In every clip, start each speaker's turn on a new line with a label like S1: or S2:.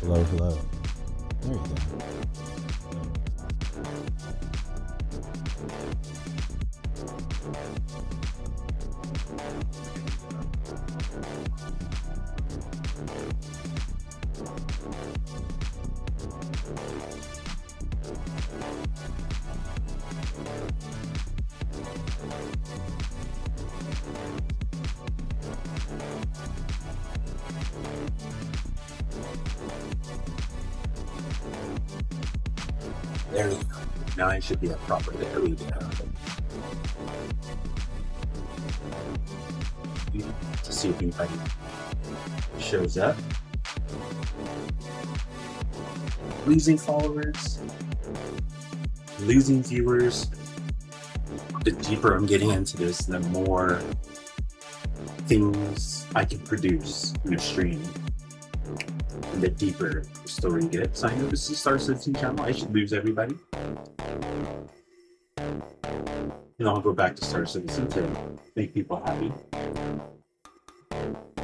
S1: Hello, hello. There you go.
S2: There we go. Now I should be up proper. There we go. To see if anybody shows up. Losing followers, losing viewers. The deeper I'm getting into this, the more things I can produce in a stream. And the deeper the story gets. I know this is a Star Citizen channel. I should lose everybody. And I'll go back to Star Citizen to make people happy.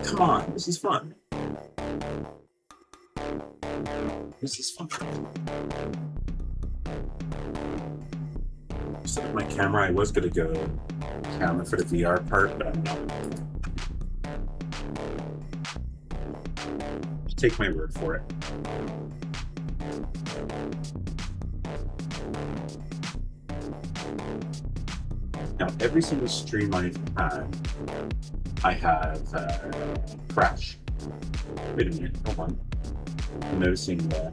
S2: Come on, this is fun. This is fun. Set up my camera. I was gonna go camera for the VR part, but I'm not. Take my word for it. Now, every single stream I've had, I have crash. Wait a minute, hold on. I'm noticing the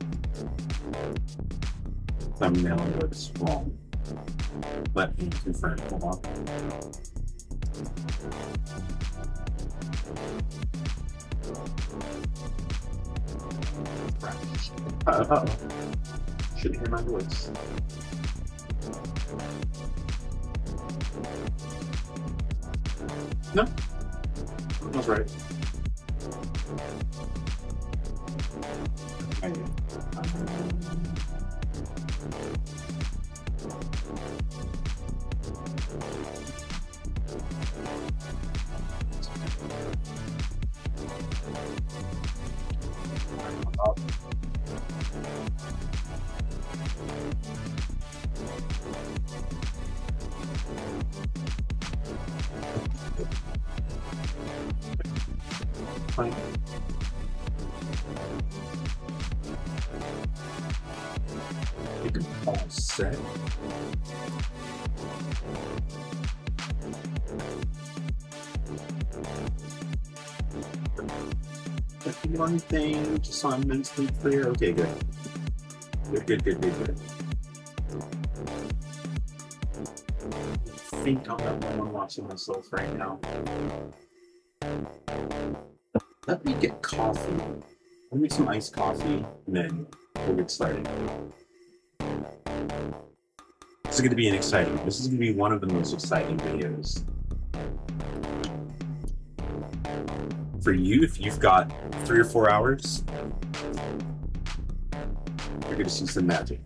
S2: thumbnail looks wrong. Let me confirm. Hold on. Uh-oh. Shouldn't hear my voice. No. That was right. Fine. You can all set. One thing, just so I'm mentally clear. Okay, good. Good. I think I'm the one watching myself right now. Let me get coffee. Let me make some iced coffee, and then we'll get started. This is going to be This is going to be one of the most exciting videos. For you, if you've got 3 or 4 hours, you're going to see some magic.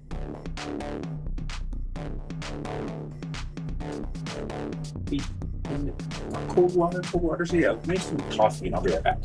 S2: Cold water. So yeah, make some coffee and I'll be right back.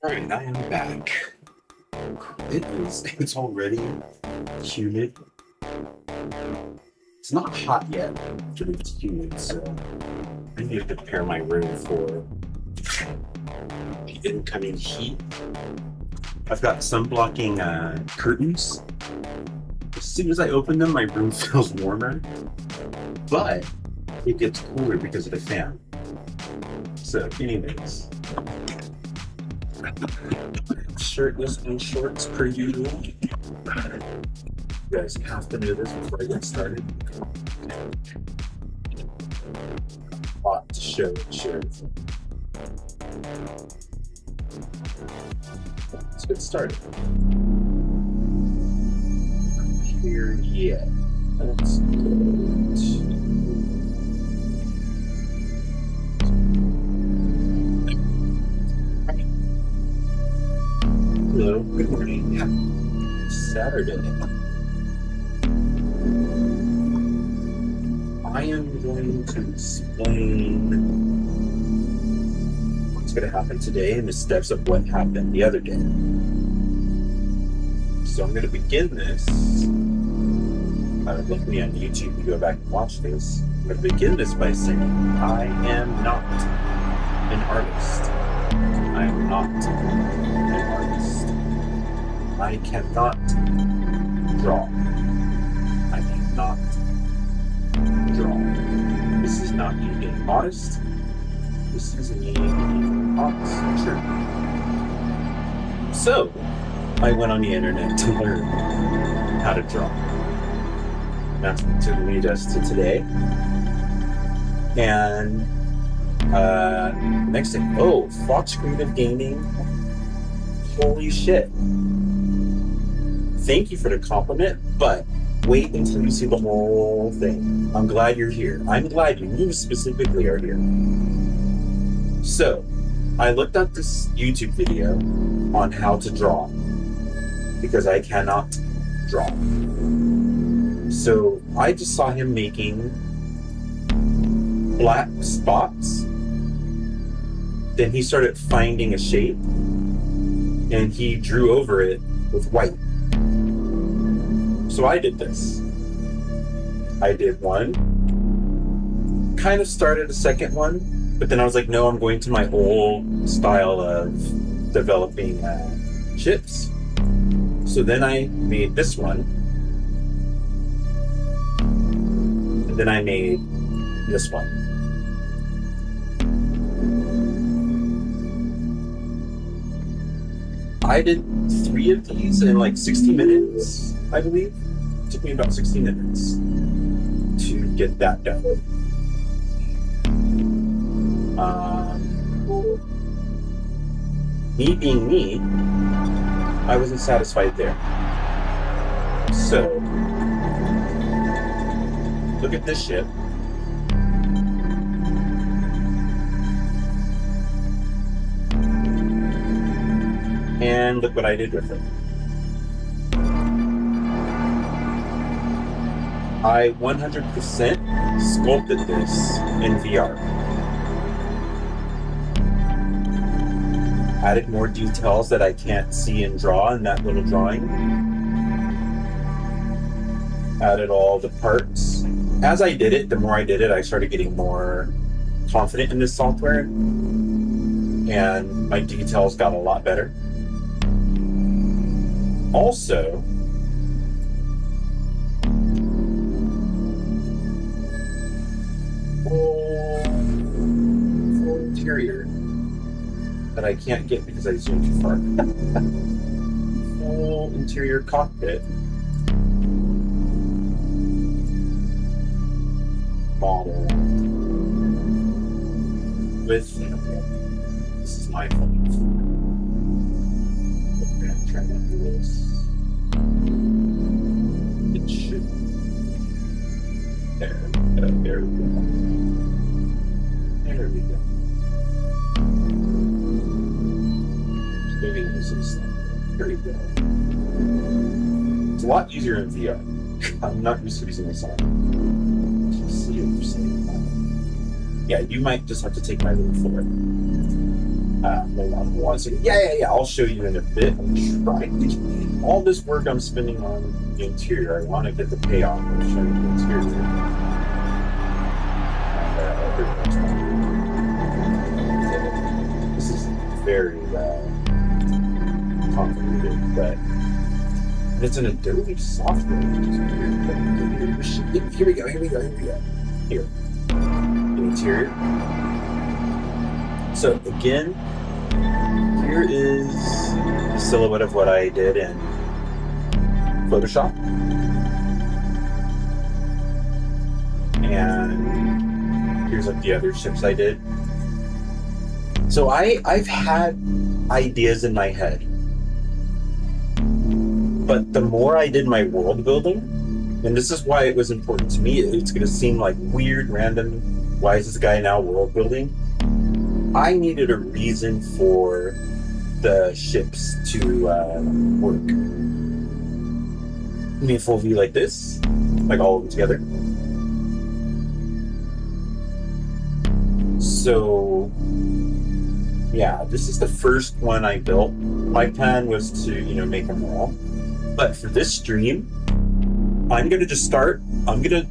S2: Alright, I am back. It's already humid. It's not hot yet, but it's humid, so I need to prepare my room for the incoming heat. I've got sun-blocking curtains. As soon as I open them, my room feels warmer, but it gets cooler because of the fan. So anyways, shirtless and shorts per usual. You guys have to know this before I get started. A lot to show and share. Let's get started. Here yet. Let's go to hello, good morning. Happy Saturday. I am going to explain what's going to happen today and the steps of what happened the other day. So I'm going to begin this. Look me on YouTube and go back and watch this. I'm going to begin this by saying I am not an artist. I am not an artist. I cannot draw. I cannot draw. This is not me being modest. This is me being honest. True. So I went on the internet to learn how to draw. That's to lead us to today. And next thing, Fox Creative Gaming. Holy shit. Thank you for the compliment, but wait until you see the whole thing. I'm glad you're here. I'm glad you specifically are here. So, I looked up this YouTube video on how to draw because I cannot draw. So, I just saw him making black spots. Then he started finding a shape and he drew over it with white. So I did this. I did one, kind of started a second one, but then I was like, no, I'm going to my old style of developing chips. So then I made this one, and then I made this one. I did 3 of these in like 60 minutes, I believe. It took me about 60 minutes to get that done. Me being me, I wasn't satisfied there. So, look at this shit. And look what I did with it. I 100% sculpted this in VR. Added more details that I can't see and draw in that little drawing. Added all the parts. As I did it, the more I did it, I started getting more confident in this software. And my details got a lot better. Also, full interior that I can't get because I zoomed too far. Full interior cockpit. Model. With, this is my fault. Try to do this. It should. There we go. There we go. There we go. Maybe use this. There we go. It's a lot easier in VR. I'm not used to using this on. Let's see what you're saying. Yeah, you might just have to take my word for it. Hold on one second. Yeah. I'll show you in a bit. I'm trying to get all this work I'm spending on the interior. I want to get the payoff. I'll show you the interior. This is very convoluted, but it's an Adobe software, which is weird. Here we go. Here. The interior. So again, here is the silhouette of what I did in Photoshop. And here's like the other ships I did. So I've had ideas in my head. But the more I did my world building, and this is why it was important to me, it's going to seem like weird, random, why is this guy now world building? I needed a reason for the ships to work. I mean, full view like this, like all of them together. So, yeah, this is the first one I built. My plan was to, make them all. But for this stream, I'm going to just start. I'm going to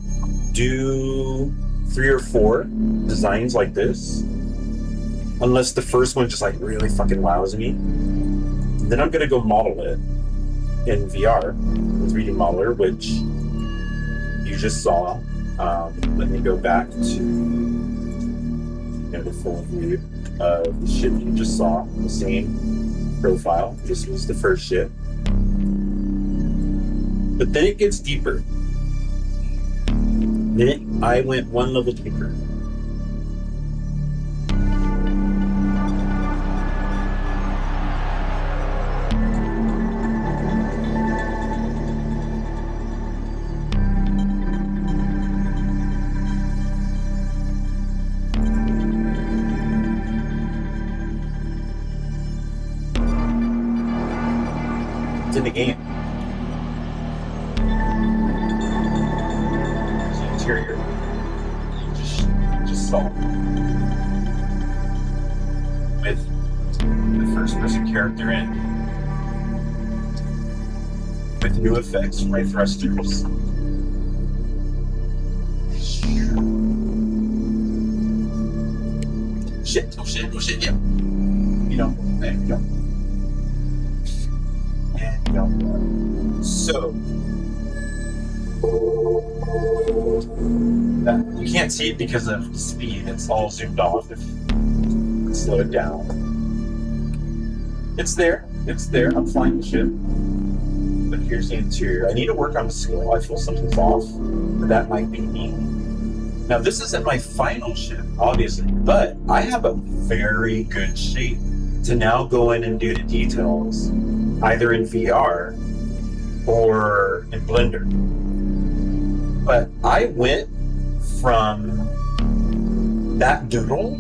S2: do 3 or 4 designs like this. Unless the first one just like really fucking wows me. And then I'm gonna go model it in VR, the 3D modeler, which you just saw. Let me go back to the full view of the ship you just saw. The same profile. This was the first ship. But then it gets deeper. Then I went one level deeper. It's in the game. Interior. Just saw with the first person character in, with new effects for my thrusters. Shit, oh shit, yeah. You know, there you go. And you know, so you can't see it because of the speed. It's all zoomed off. If you slow it down, it's there. I'm flying the ship. But here's the interior. I need to work on the scale. I feel something's off, but that might be me. Now this isn't my final ship, obviously, but I have a very good shape to now go in and do the details, either in VR or in Blender. But I went from that doodle,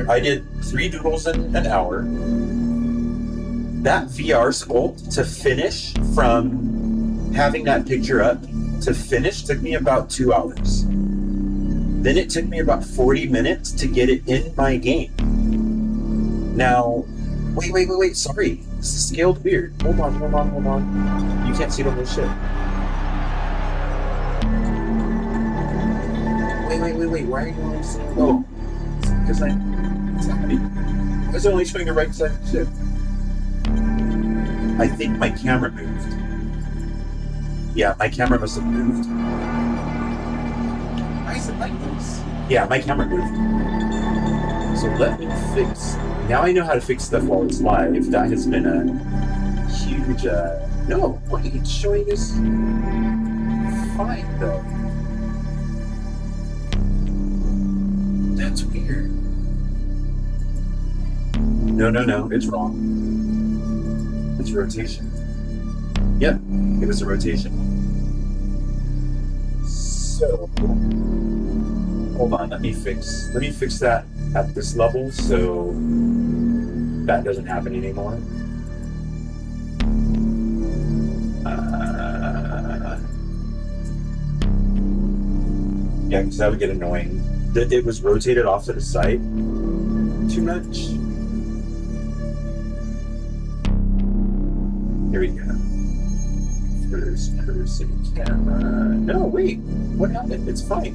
S2: I did 3 doodles in an hour, that VR sculpt to finish, from having that picture up to finish, took me about 2 hours. Then it took me about 40 minutes to get it in my game. Now, wait, sorry. This is scaled weird. Hold on. You can't see the whole shit. Wait, why are you only seeing? Oh, it's because it's happening. Why is it only showing the right side of the ship? I think my camera moved. Yeah, my camera must have moved. Why is it like this? Yeah, my camera moved. So let me fix. Now I know how to fix stuff while it's live. That has been a huge. No, what it's showing is fine though. That's weird. No, it's wrong. It's rotation. Yep, it was a rotation. So, hold on, let me fix that at this level so that doesn't happen anymore. Yeah, because that would get annoying. It was rotated off to the side too much. Here we go. First person camera. No, wait. What happened? It's fine.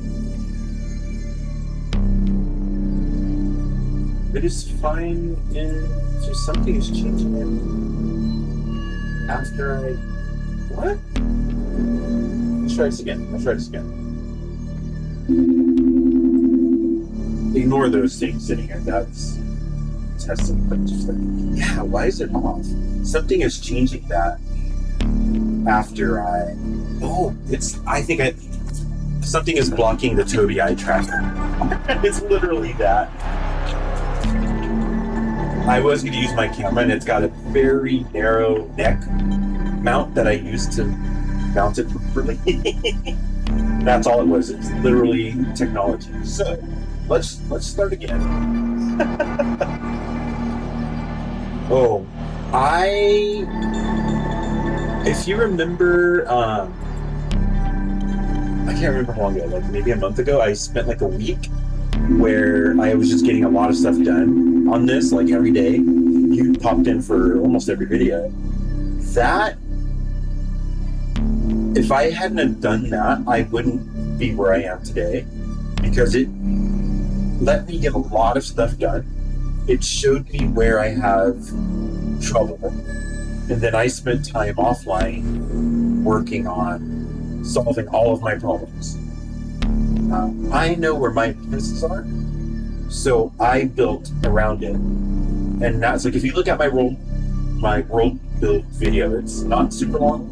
S2: It is fine. Just something is changing it after I. What? Let's try this again. Ignore those things sitting here. That's testing. But just like, yeah, why is it off? Something is changing that after I. Oh, something is blocking the Tobii eye tracker. It's literally that. I was going to use my camera, and it's got a very narrow neck mount that I used to mount it properly. That's all it was. It's literally technology. So let's start again. Oh, if you remember, I can't remember how long ago, like maybe a month ago, I spent like a week where I was just getting a lot of stuff done on this, like every day. You popped in for almost every video. That, if I hadn't have done that, I wouldn't be where I am today, because it let me get a lot of stuff done. It showed me where I have trouble, and then I spent time offline working on solving all of my problems. I know where my weaknesses are, so I built around it. And that's like, if you look at my world build video, it's not super long.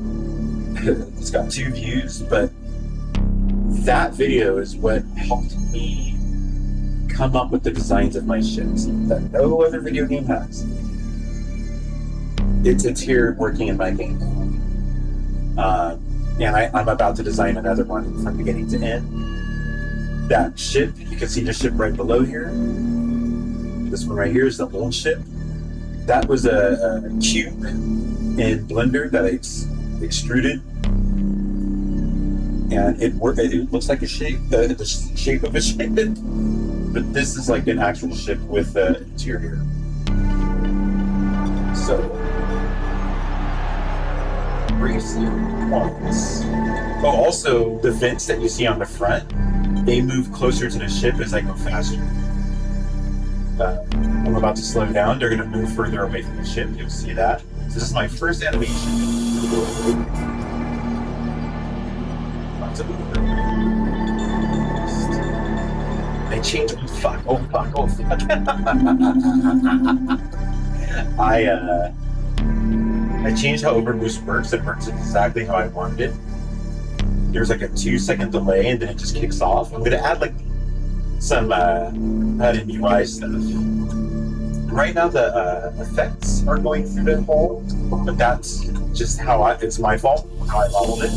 S2: It's got 2 views, but that video is what helped me come up with the designs of my ships that no other video game has. It's here working in my game. And I'm about to design another one from beginning to end. That ship, you can see the ship right below here. This one right here is the old ship. That was a cube in Blender that I extruded. And it looks like a shape, the shape of a ship. But this is like an actual ship with an interior. So, briefly once. Oh, also the vents that you see on the front, they move closer to the ship as I go faster. I'm about to slow down. They're going to move further away from the ship. You'll see that. So this is my first animation. I changed. Oh fuck! Oh fuck! Oh fuck! I changed how overboost works. It works exactly how I wanted it. There's like a 2-second delay, and then it just kicks off. I'm gonna add like some added UI stuff. Right now the effects are going through the hole, but that's just how it's my fault, how I modeled it.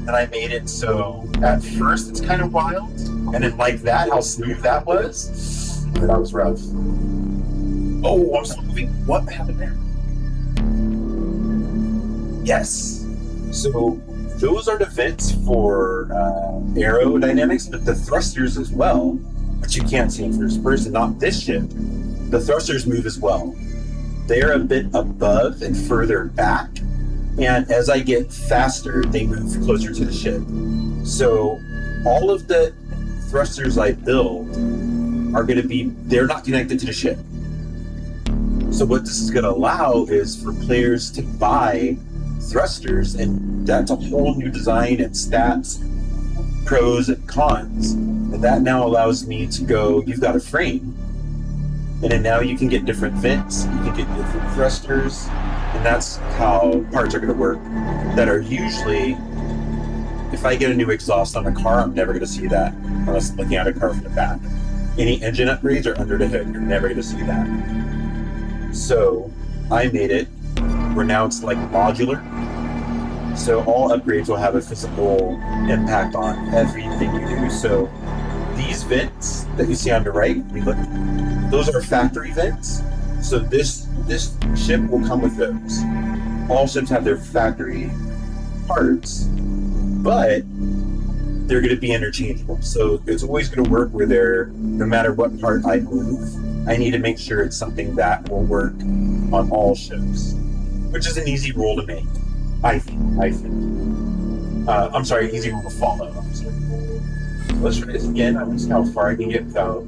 S2: And I made it so at first it's kind of wild, and then like that, how smooth that was. That was rough. Oh, I'm still moving. What happened there? Yes. So those are the vents for aerodynamics, but the thrusters as well, which you can't see in first person, not this ship. The thrusters move as well. They're a bit above and further back, and as I get faster, they move closer to the ship. So all of the thrusters I build are going to be, they're not connected to the ship. So what this is going to allow is for players to buy thrusters, and that's a whole new design and stats, pros and cons. And that now allows me to go, you've got a frame, and then now you can get different vents, you can get different thrusters, and that's how parts are going to work that are usually, if I get a new exhaust on a car, I'm never going to see that unless I'm looking at a car from the back. Any engine upgrades are under the hood, you're never going to see that. So I made it where now it's like modular. So all upgrades will have a physical impact on everything you do. So these vents that you see on the right, look, those are factory vents. So this ship will come with those. All ships have their factory parts, but they're going to be interchangeable. So it's always going to work where they're, no matter what part I move, I need to make sure it's something that will work on all ships, which is an easy rule to make, I think. I'm sorry, easy rule to follow. I'm sorry. Let's try this again. I want to see how far I can get without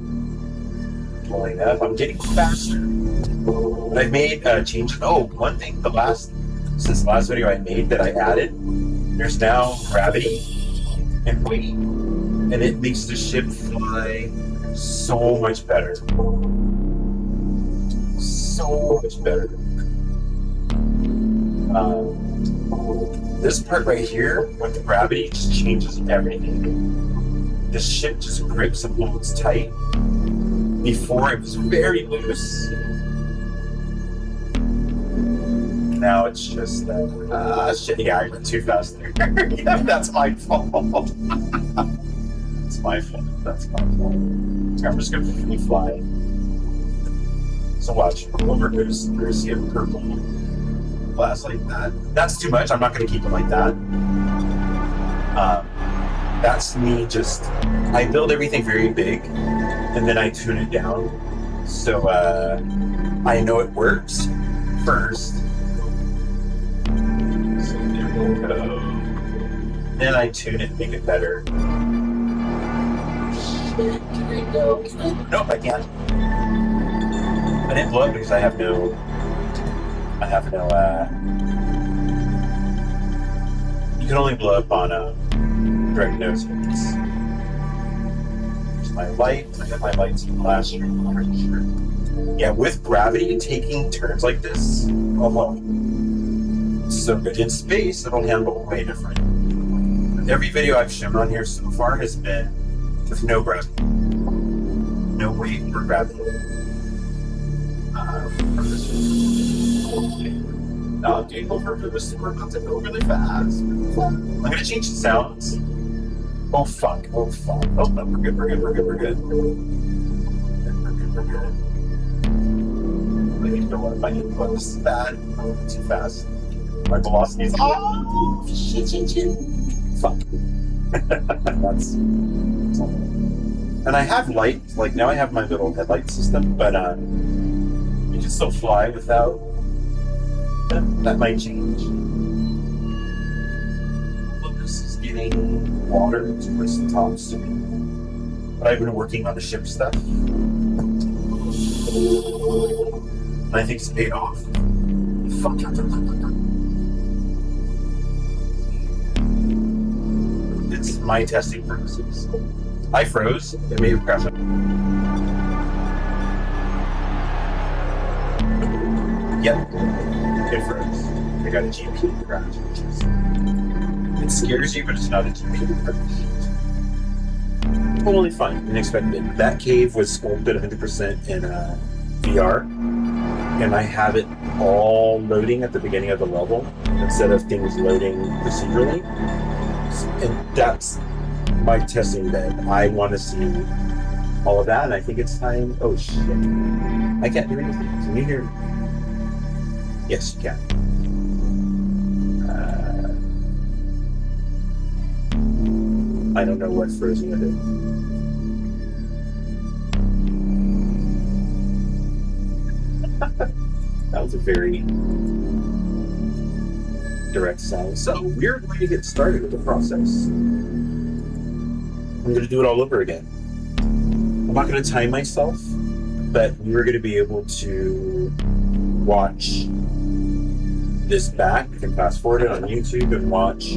S2: blowing up. I'm getting faster. But I made changes. Oh, one thing, since the last video I made that I added, there's now gravity and weight, and it makes the ship fly so much better. So much better. This part right here with the gravity just changes everything. The ship just grips and holds tight. Before it was very loose. Now it's just shit. Yeah, I went too fast there. Yeah, that's my fault. That's my fault. I'm just gonna free fly. So watch, over there's a purple glass like that. That's too much. I'm not gonna keep it like that. That's me just, I build everything very big and then I tune it down. So I know it works first. So there we go. Then I tune it and make it better. Shit, can I go? Nope, I can't. I didn't blow up because I have no, you can only blow up on direct nose hits. There's my light. I have my lights flashing. Yeah, with gravity, taking turns like this, it's so good. In space, it'll handle way different. Every video I've shown on here so far has been with no gravity. No weight or gravity. Now game over for this. We're about to go really fast. I'm gonna change the sounds. Oh fuck. Oh no, we're good. I need to know what I need to put. This is bad. Too fast. My velocity is shit. Fuck. That's and I have lights, like now I have my little headlight system, but you can still fly without that might change. Look, this is getting water towards the top soon. But I've been working on the ship stuff. And I think it's paid off. Fuck. It's my testing purposes. I froze. It may have crashed. Yep. It froze. I got a GPU crash, which is... It scares you, but it's not a GPU crash. Totally fine. Unexpected. That cave was sculpted 100% in VR. And I have it all loading at the beginning of the level instead of things loading procedurally. And that's my testing bed. I want to see all of that, and I think it's time. Oh shit! I can't do anything. Can you hear me? Yes, you can. I don't know what frozen it is. That was a very direct sound. So we're going to get started with the process. I'm going to do it all over again. I'm not going to time myself, but we're going to be able to watch this back. You can fast forward it on YouTube and watch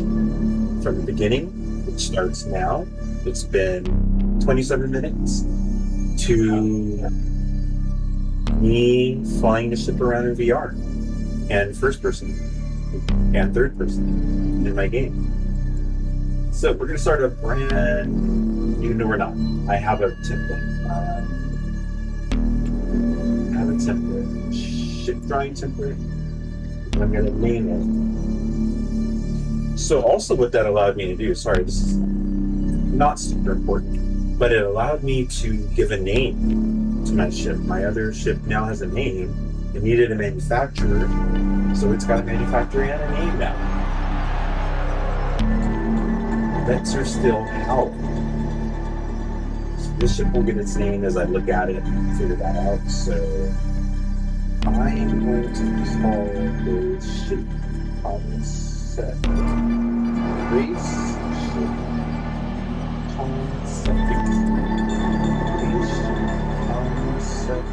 S2: from the beginning, which starts now. It's been 27 minutes to me flying the ship around in VR and first person and third person in my game. So we're going to start a brand new, no we're not. I have a template. Ship drawing template. I'm going to name it. So also what that allowed me to do, sorry, this is not super important, but it allowed me to give a name to my ship. My other ship now has a name. It needed a manufacturer, so it's got a manufacturer and a name now. Vets are still help. So this ship will get its name as I look at it and figure that out. So I am going to call this ship concept. Race ship concept. Race concept.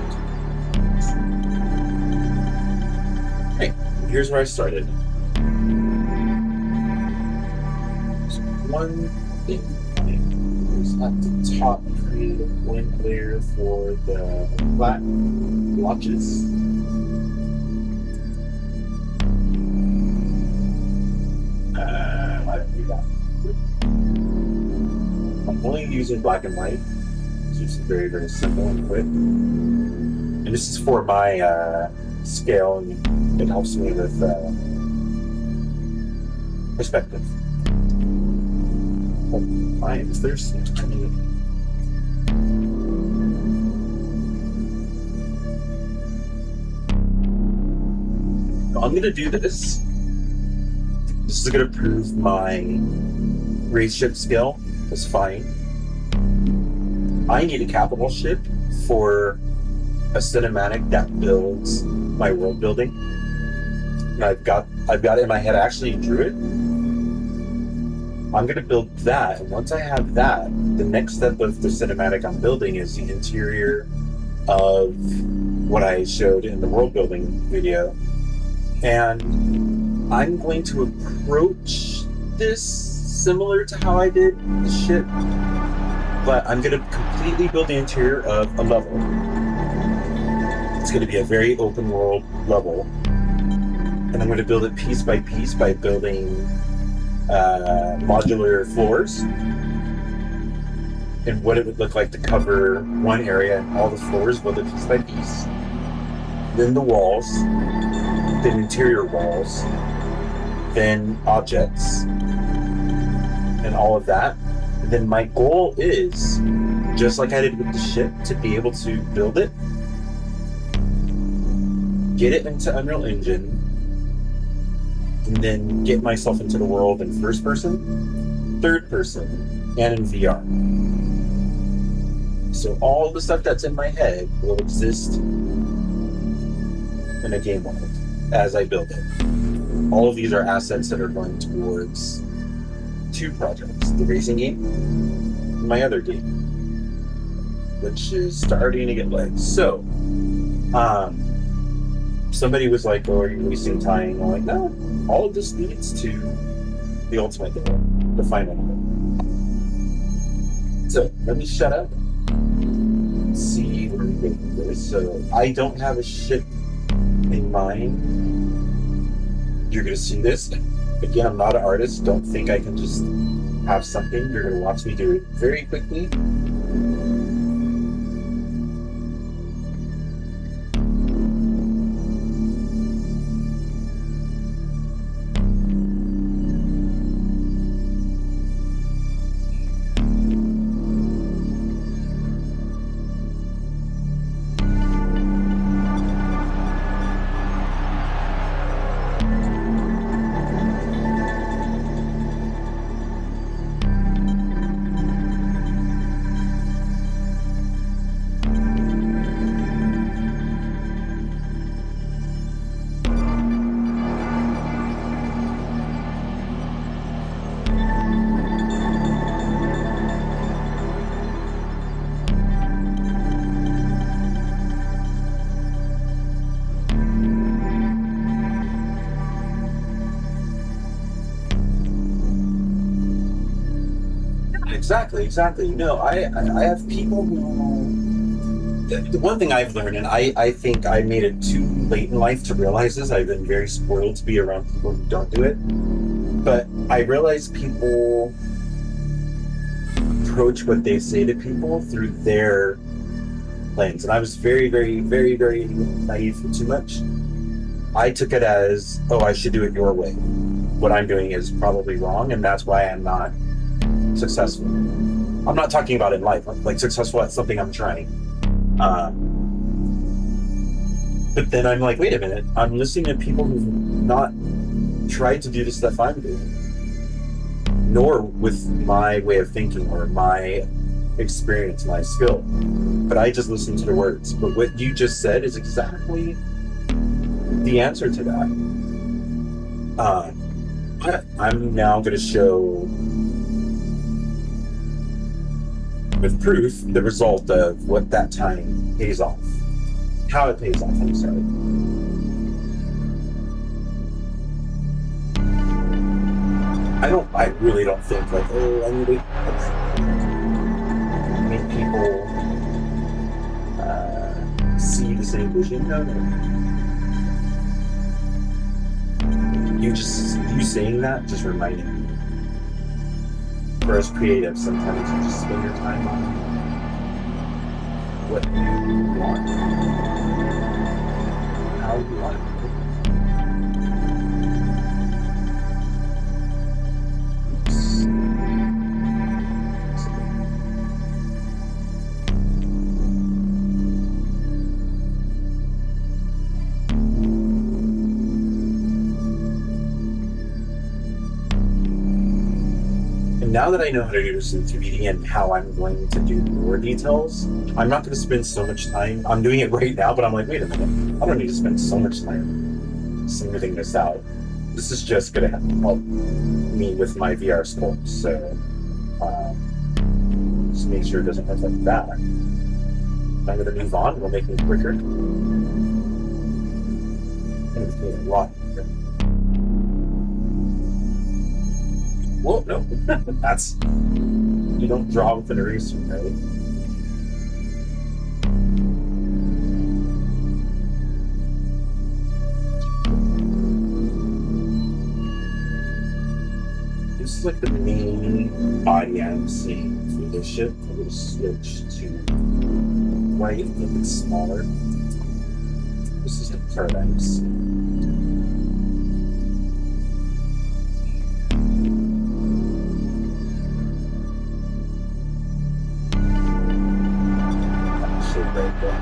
S2: Okay, here's where I started. So one thing is at the top, create a blend layer for the flat blotches. Why don't we do that? I'm only using black and white. It's just very, very simple and quick. And this is for my scale, and it helps me with perspective. Oh, fine. Is there something? I'm going to do this. This is going to prove my race ship skill is fine. I need a capital ship for a cinematic that builds my world building. And I've got it in my head. I actually drew it. I'm going to build that, and once I have that, the next step of the cinematic I'm building is the interior of what I showed in the world building video. And I'm going to approach this similar to how I did the ship, but I'm going to completely build the interior of a level. It's going to be a very open world level, and I'm going to build it piece by piece by building modular floors and what it would look like to cover one area and all the floors, build it piece by piece. Then the walls, then interior walls, then objects, and all of that. And then my goal is, just like I did with the ship, to be able to build it, get it into Unreal Engine, and then get myself into the world in first person, third person, and in VR. So all the stuff that's in my head will exist in a game world as I build it. All of these are assets that are going towards two projects: the racing game and my other game, which is starting to get legs. So somebody was like, oh, are you wasting time? I'm like, no, all of this leads to the ultimate goal, the final goal. So let me shut up and see where we go with this. So I don't have a ship in mind. You're gonna see this. Again, I'm not an artist. Don't think I can just have something. You're gonna watch me do it very quickly. Exactly. No, I have people who. The one thing I've learned, and I think I made it too late in life to realize this. I've been very spoiled to be around people who don't do it. But I realize people approach what they say to people through their lens. And I was very naive for too much. I took it as, oh, I should do it your way. What I'm doing is probably wrong, and that's why I'm not successful. I'm not talking about in life, like successful at something I'm trying. But then I'm like, wait a minute, I'm listening to people who've not tried to do the stuff I'm doing, nor with my way of thinking or my experience, my skill. But I just listen to the words. But what you just said is exactly the answer to that. I'm now going to show with proof the result of what that time pays off. How it pays off, I'm sorry. I really don't think like, oh, I need to make people see the same vision. No. You saying that just reminded me. For us creatives, sometimes you just spend your time on what you want, how you want it. Now that I know how to do this in 3D and how I'm going to do more details, I'm not going to spend so much time. I'm doing it right now, but I'm like, wait a minute. I don't need to spend so much time smoothing this out. This is just going to help me with my VR sculpt. So just make sure it doesn't look like that. I'm going to move on. It'll make me quicker. And it's made a lot quicker. Whoa, no. That's, you don't draw with an eraser, right? This is like the main body I'm seeing for this ship. I'm going to switch to white, a little bit smaller. This is the part I'm seeing. Shape right there.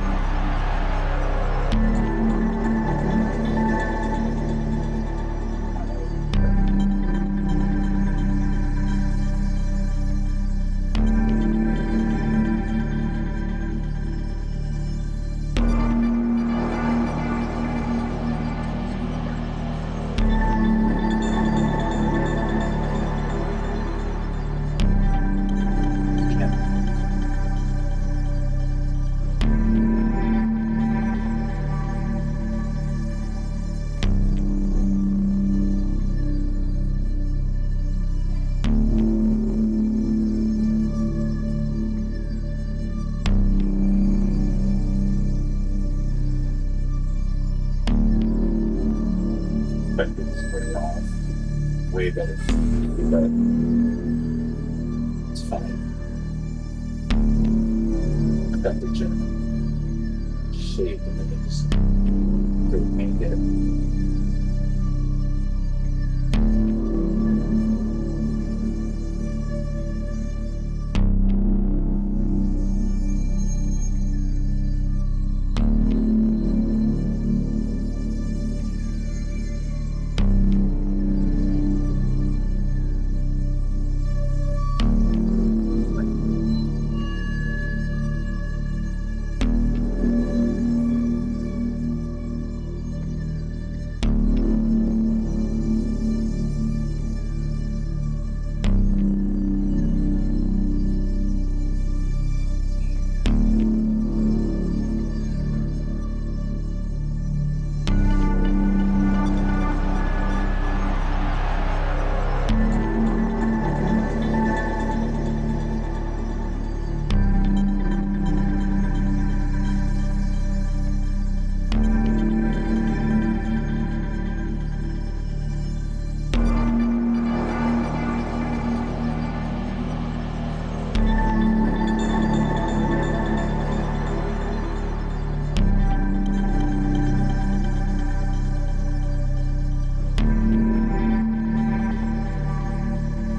S2: But it's pretty off. Way better. But it's fine. I've got the general shape and then I just go make it.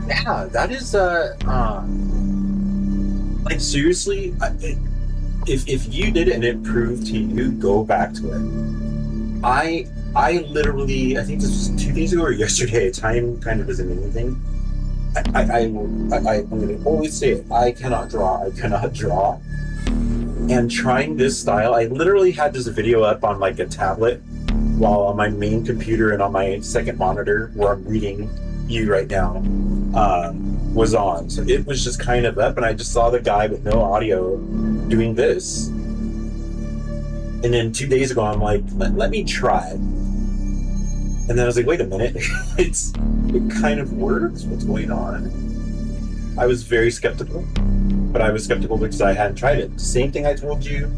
S2: Yeah, that is like seriously, if you did it and it proved to you, go back to it. I literally, I think this was 2 days ago or yesterday. Time kind of doesn't mean anything. I'm going to always say it. I cannot draw. I cannot draw. And trying this style, I literally had this video up on like a tablet while on my main computer and on my second monitor where I'm reading you right now was on. So it was just kind of up and I just saw the guy with no audio doing this. And then 2 days ago, I'm like, let me try. And then I was like, wait a minute, it kind of works. What's going on? I was very skeptical, but I was skeptical because I hadn't tried it. Same thing I told you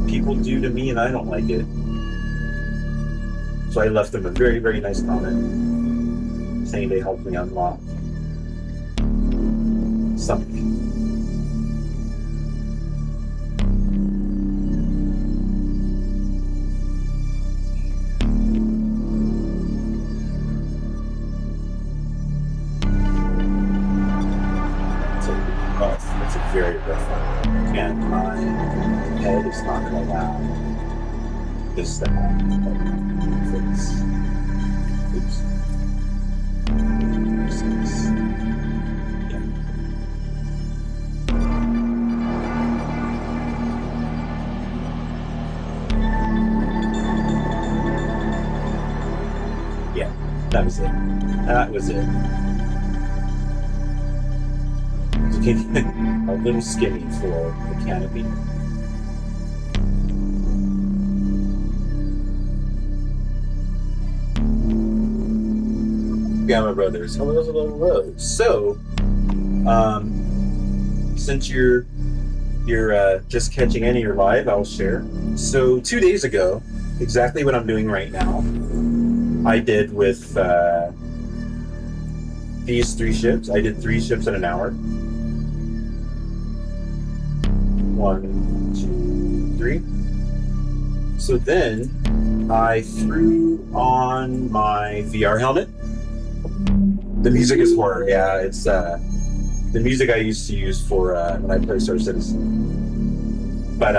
S2: people do to me and I don't like it. So I left them a very, very nice comment saying they helped me unlock something. It's a very rough one. And my head is not going to allow this to happen. Oops. Yeah, that was it. That was it. A little skinny for the canopy. Gamma Brothers. Hello, hello, hello. So, since you're just catching any of your live, I'll share. So 2 days ago, exactly what I'm doing right now, I did with these 3 ships. I did 3 ships in an hour. 1, 2, 3. So then I threw on my VR helmet. The music is horror. Yeah, it's the music I used to use for when I play Star Citizen. But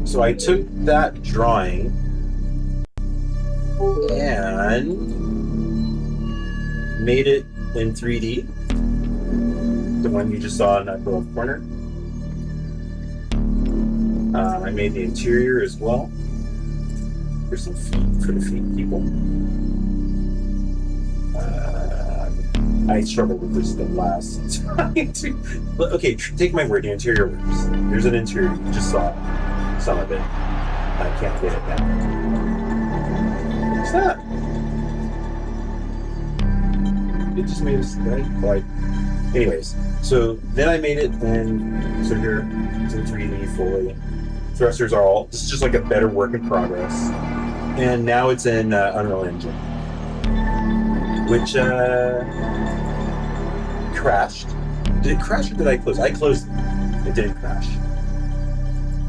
S2: so I took that drawing and made it in 3D. The one you just saw in that little corner. I made the interior as well. There's some feet for the feet people. I struggled with this the last time. Okay, take my word, the interior works. There's an interior, you just saw some of it. I can't get it now. What's that? It just made us like. Anyways, so then I made it in. So here it's in 3D fully. Thrusters are all. This is just like a better work in progress. And now it's in Unreal Engine, which crashed. Did it crash or did I close? I closed it. It didn't crash.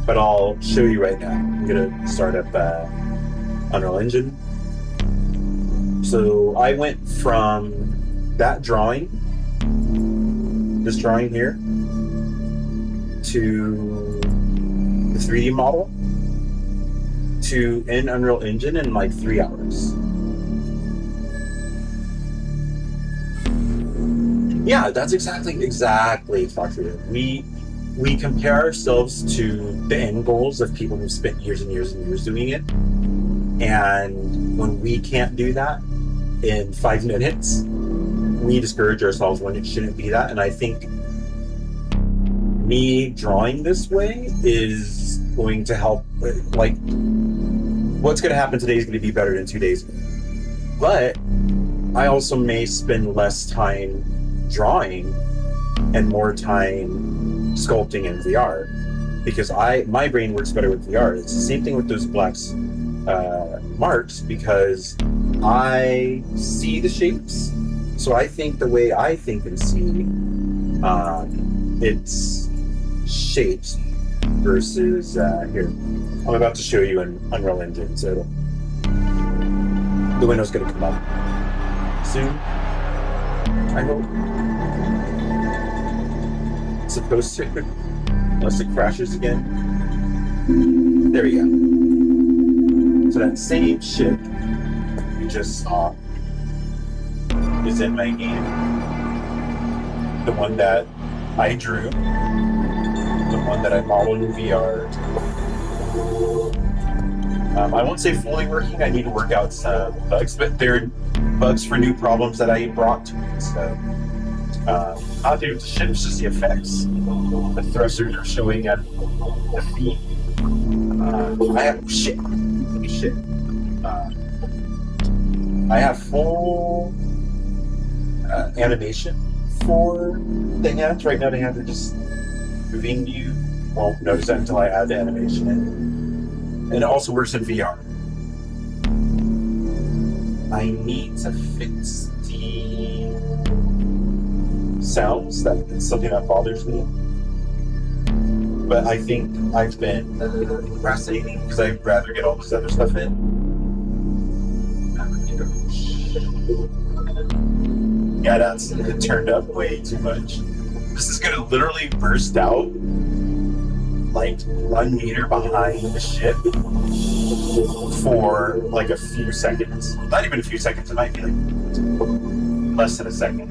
S2: But I'll show you right now. I'm gonna start up Unreal Engine. So I went from that drawing, this drawing here, to the 3D model to in Unreal Engine in like 3 hours. Yeah, that's exactly Foxy. We compare ourselves to the end goals of people who've spent years and years and years doing it. And when we can't do that in 5 minutes, we discourage ourselves when it shouldn't be that. And I think me drawing this way is going to help. Like, what's going to happen today is going to be better than 2 days ago. But I also may spend less time drawing and more time sculpting in VR, because my brain works better with VR. It's the same thing with those black marks, because I see the shapes. So I think the way I think and see, it's shapes versus here. I'm about to show you in Unreal Engine, so the window's going to come up soon, I hope. It's supposed to, unless it crashes again. There we go. So that same ship you just saw is in my game. The one that I drew, the one that I modeled in VR. I won't say fully working. I need to work out some bugs, but they're bugs for new problems that I brought to it. So I'll do with the ships, just the effects. The thrusters are showing at the feet. I have full animation for the hands. Right now the hands are just moving. You won't notice that until I add the animation in. And it also works in VR. I need to fix the sounds. That's something that bothers me. But I think I've been procrastinating because I'd rather get all this other stuff in. Yeah, that's turned up way too much. This is gonna literally burst out like 1 meter behind the ship for like a few seconds. Not even a few seconds, it might be like less than a second.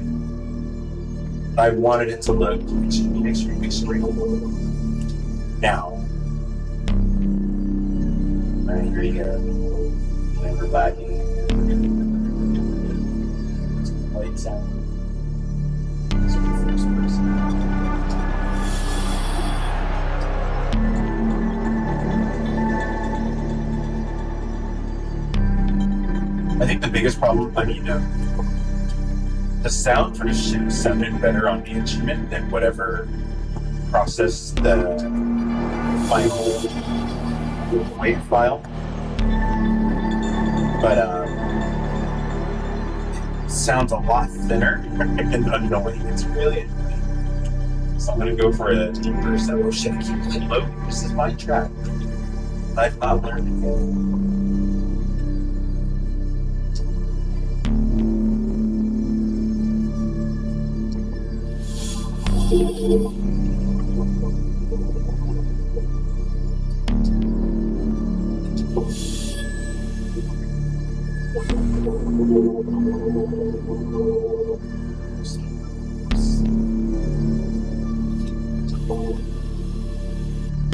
S2: I wanted it to look extreme. Now, alright, here you go. And we're lagging. Lights on. So the first person. I think think the biggest problem, the sound for the ship sounded better on the instrument than whatever process the final wave file. But it sounds a lot thinner and annoying. It's really annoying. So I'm gonna go for a deeper solo. Shit, I keep it low. This is my track. I've not learned it.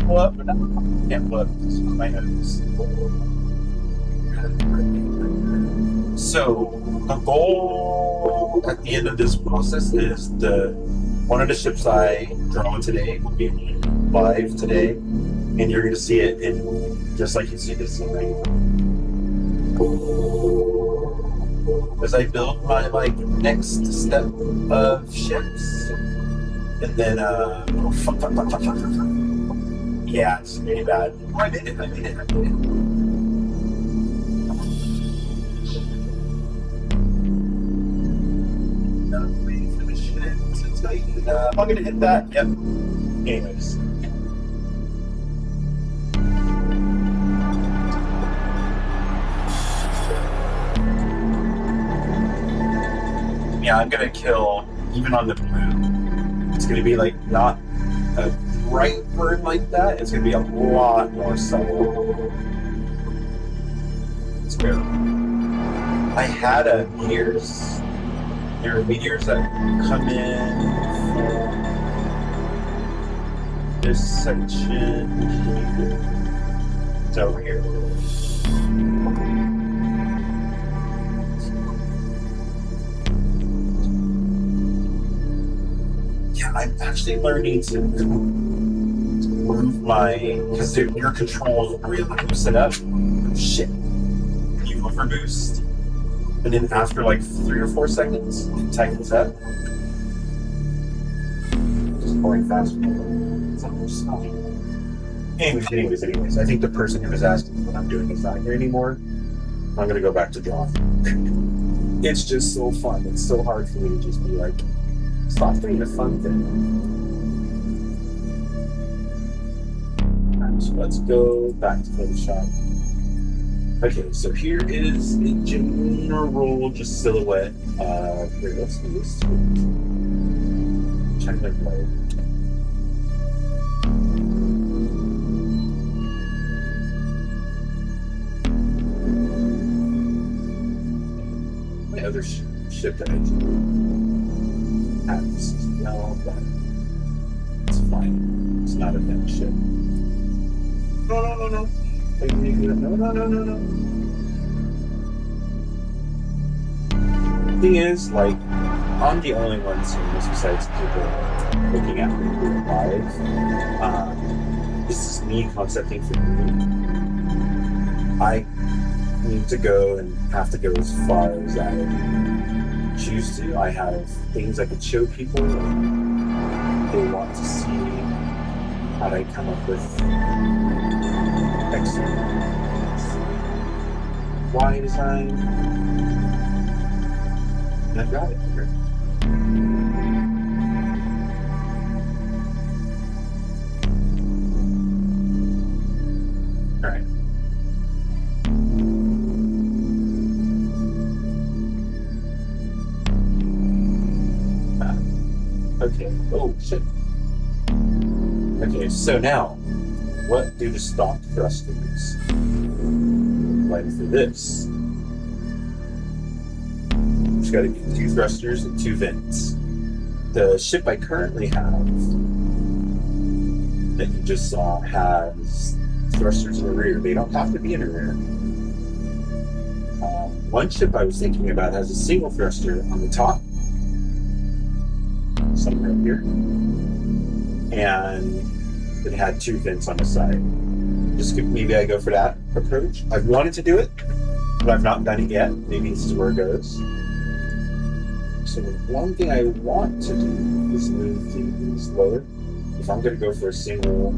S2: Pull up, but I can't pull up. This is my nose. So the goal at the end of this process is one of the ships I draw today will be live today, and you're going to see it in just like you see this right as I build my next step of ships, and then yeah, it's really bad. Oh, I made it. Not waiting for the shit to tighten up. I'm gonna hit that. Yep. Anyways. Yeah, I'm gonna kill, even on the blue, it's gonna be not a bright burn like that. It's gonna be a lot more subtle. It's fair. I had meteors. There are meteors that come in for this section here. It's over here. Yeah, I'm actually learning to move because your controls really loosen up. Shit. You over boost. And then after 3 or 4 seconds, it tightens up. Just going faster. Anyways, I think the person who was asking what I'm doing is not here anymore. I'm gonna go back to drawing. It's just so fun. It's so hard for me to just be stop doing a fun thing. So let's go back to Photoshop. Okay, so here is a general just silhouette. Here, let's do this. Check that low. My other ship that I have this is no, but it's fine. It's not a thin ship. No. No. Thing is, I'm the only one seeing this besides people looking at me who are live. This is me concepting for me. I need to go and have to go as far as I choose to. I have things I could show people. They want to see how I come up with excellent Y design. And I've got it here. Alright. Okay. Oh, shit. Okay, so now, what do the stock thrusters like for this? There's got to be 2 thrusters and 2 vents. The ship I currently have that you just saw has thrusters in the rear. They don't have to be in the rear. One ship I was thinking about has a single thruster on the top, somewhere up here, and it had 2 vents on the side. Maybe I go for that approach. I've wanted to do it, but I've not done it yet. Maybe this is where it goes. So one thing I want to do is move these lower. If I'm going to go for a single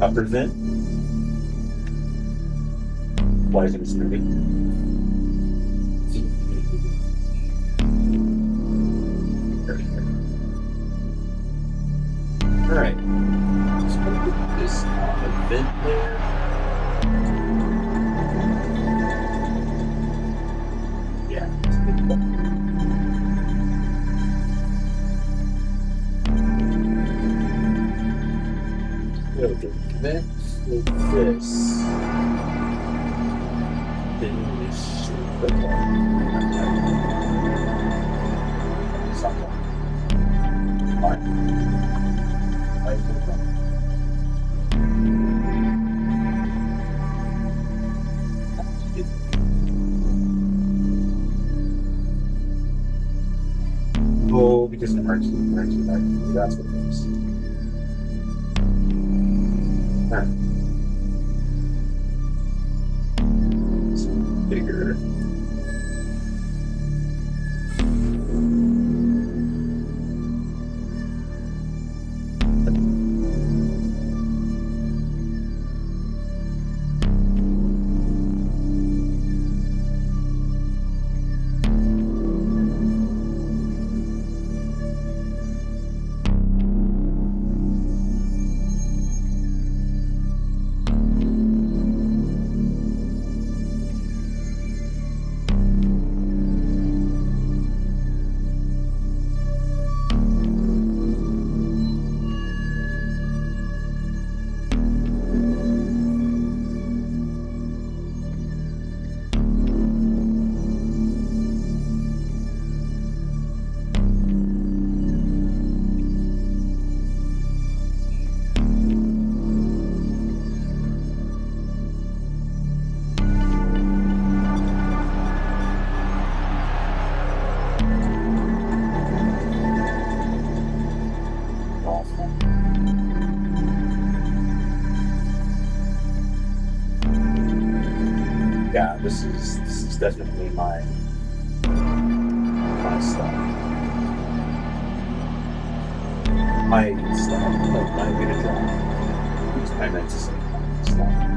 S2: upper vent, why isn't this moving? All right. Just going to put this on the vent there. Yeah. Okay, vent with this. Then we should put that. Something. Fine. Oh, because of marquee. That's what it is. Huh. It's bigger. Yeah, this is definitely my style. My style, like my way to draw. I meant to say style.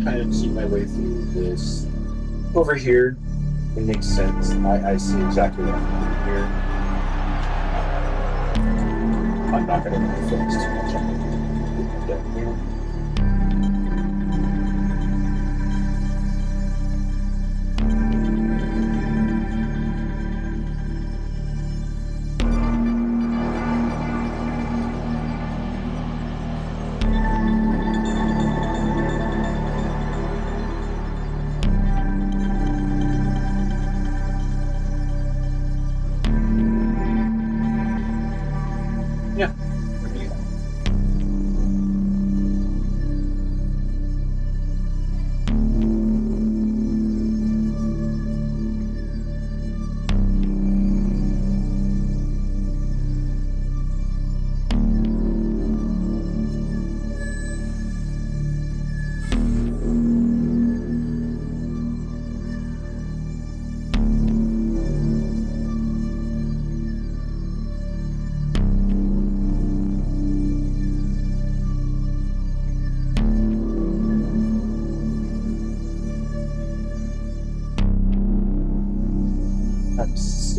S2: Kind of see my way through this. Over here, it makes sense. I see exactly what I'm doing here. I'm not going to really focus too much on it. Here. Yeah.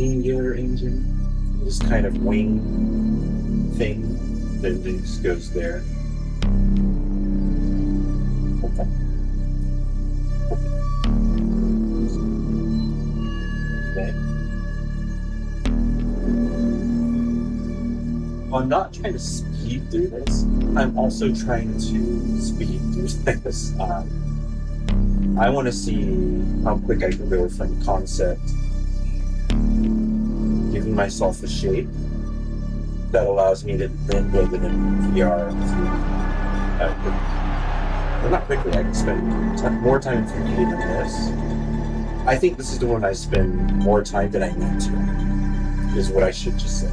S2: singular engine, this kind of wing thing that just goes there. Okay. Well, I'm not trying to speed through this. I'm also trying to speed through this. I want to see how quick I can go from concept, giving myself a shape that allows me to then build it in VR. Well, not quickly. I can spend more time in 3D than this. I think this is the one I spend more time than I need to, is what I should just say.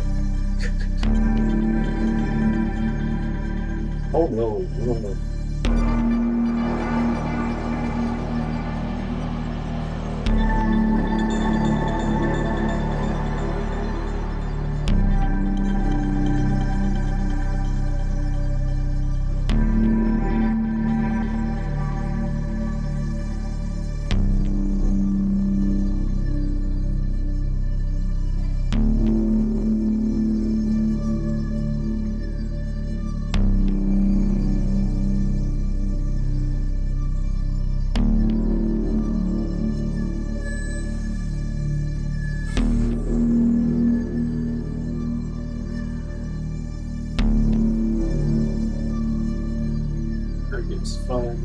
S2: Oh no, no, no. It's fun.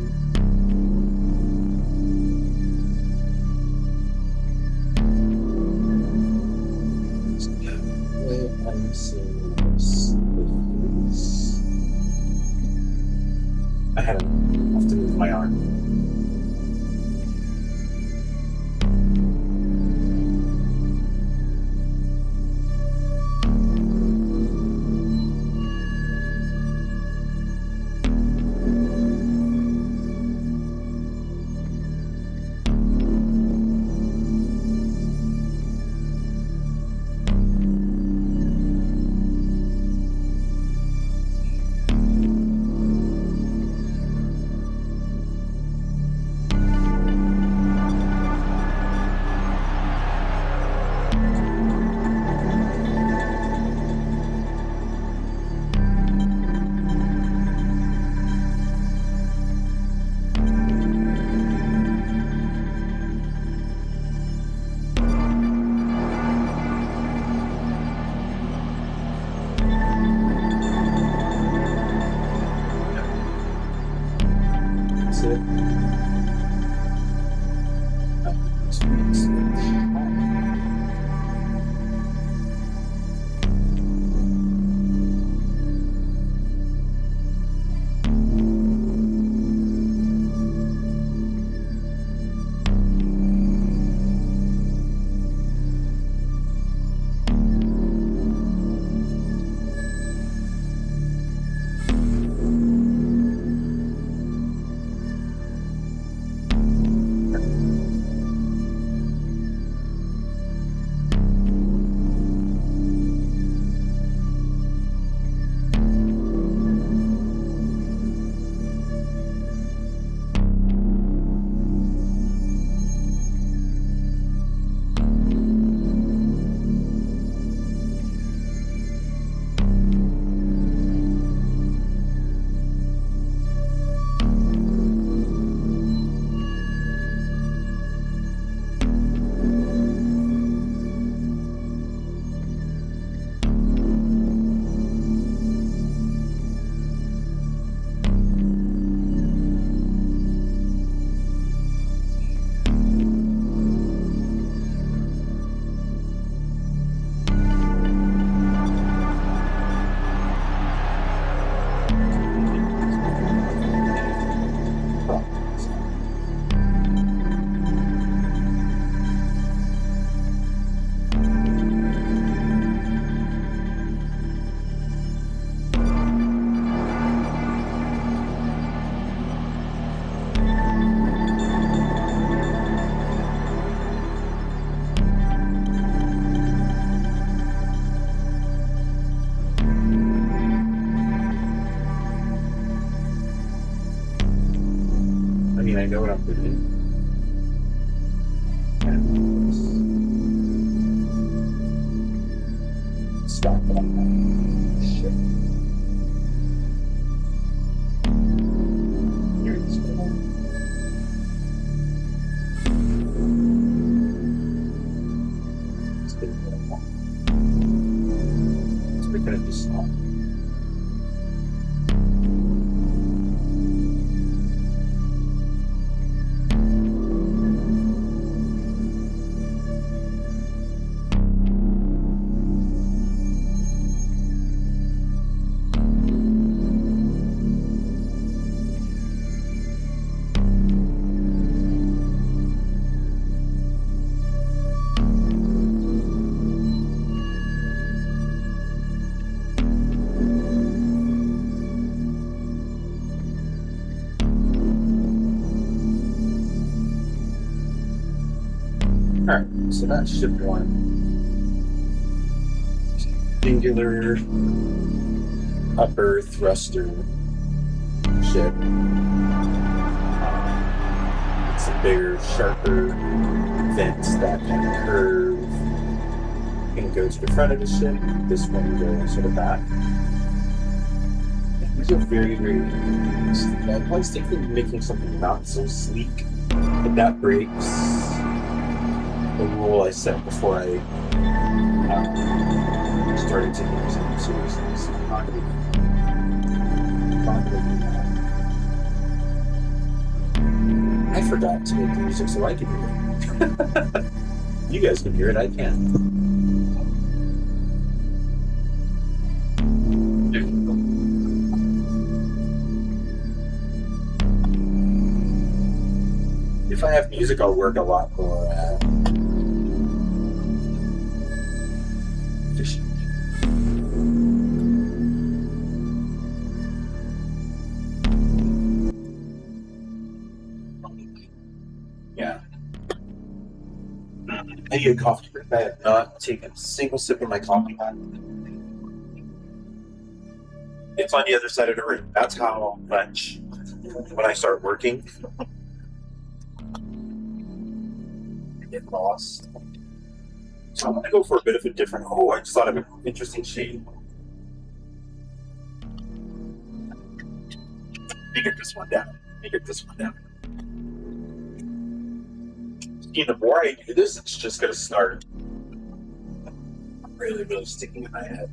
S2: Where I'm seeing this. I have to move my arm. I know what I'm doing. stock on that ship. Here it is. Let's make it a stock. Alright, so that's ship one. Singular upper thruster ship. It's a bigger, sharper vents that can curve and go to the front of the ship. This one goes to the back. These are very, very. I was thinking of making something not so sleek, but that breaks the rule I set before I started taking myself seriously. So I'm not gonna do that. I forgot to make the music so I could hear it. You guys can hear it, I can't. If I have music, I'll work a lot more efficient. Yeah. I need a coffee break. I have not taken a single sip of my coffee. It's on the other side of the room. That's how much when I start working, I get lost. So I'm going to go for a bit of a different. Oh, I just thought of an interesting shade. Let me get this one down. See, the more I do this, it's just going to start really, really sticking in my head.